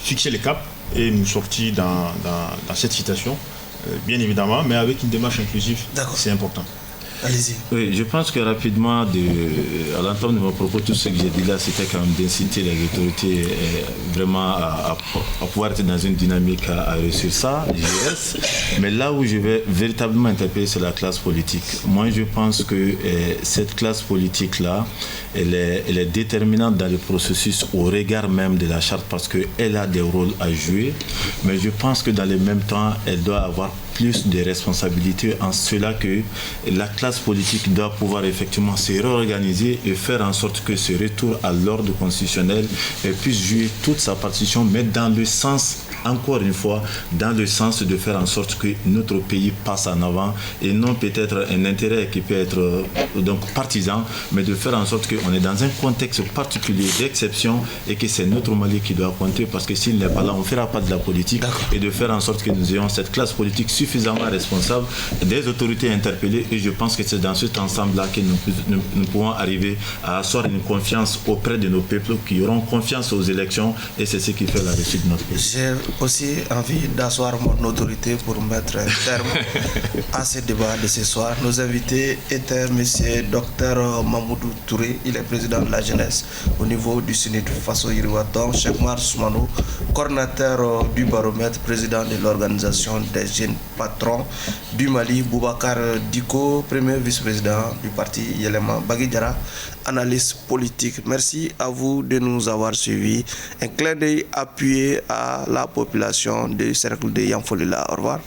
fixer les caps et nous sortir dans cette situation, bien évidemment, mais avec une démarche inclusive, c'est important. Allez-y. Oui, je pense que rapidement, à l'entendre de mon propos, tout ce que j'ai dit là, c'était quand même d'inciter les autorités vraiment à pouvoir être dans une dynamique à réussir ça, l'IGS. Mais là où je vais véritablement interpeller, c'est la classe politique. Moi, je pense que cette classe politique-là, elle est déterminante dans le processus au regard même de la charte parce qu'elle a des rôles à jouer. Mais je pense que dans le même temps, elle doit avoir plus de responsabilités en cela que la classe politique doit pouvoir effectivement se réorganiser et faire en sorte que ce retour à l'ordre constitutionnel puisse jouer toute sa partition, mais dans le sens, encore une fois, dans le sens de faire en sorte que notre pays passe en avant et non peut-être un intérêt qui peut être donc partisan, mais de faire en sorte qu'on est dans un contexte particulier d'exception et que c'est notre Mali qui doit compter parce que s'il n'est pas là, on ne fera pas de la politique et de faire en sorte que nous ayons cette classe politique suffisamment responsable, des autorités interpellées et je pense que c'est dans cet ensemble-là que nous pouvons arriver à asseoir une confiance auprès de nos peuples qui auront confiance aux élections et c'est ce qui fait la réussite de notre pays. J'ai aussi envie d'asseoir mon autorité pour mettre un terme à ce débat de ce soir. Nos invités étaient M. Dr Mamoudou Touré, il est président de la jeunesse au niveau du SUNIT Faso Yiriwaton, Cheikh Mar Soumano, coordinateur du baromètre, président de l'organisation des jeunes patrons du Mali, Boubacar Diko, premier vice-président du parti Yelema Bagidjara, analyste politique. Merci à vous de nous avoir suivis. Un clin d'œil appuyé à la population du cercle de Yamfolila. Au revoir.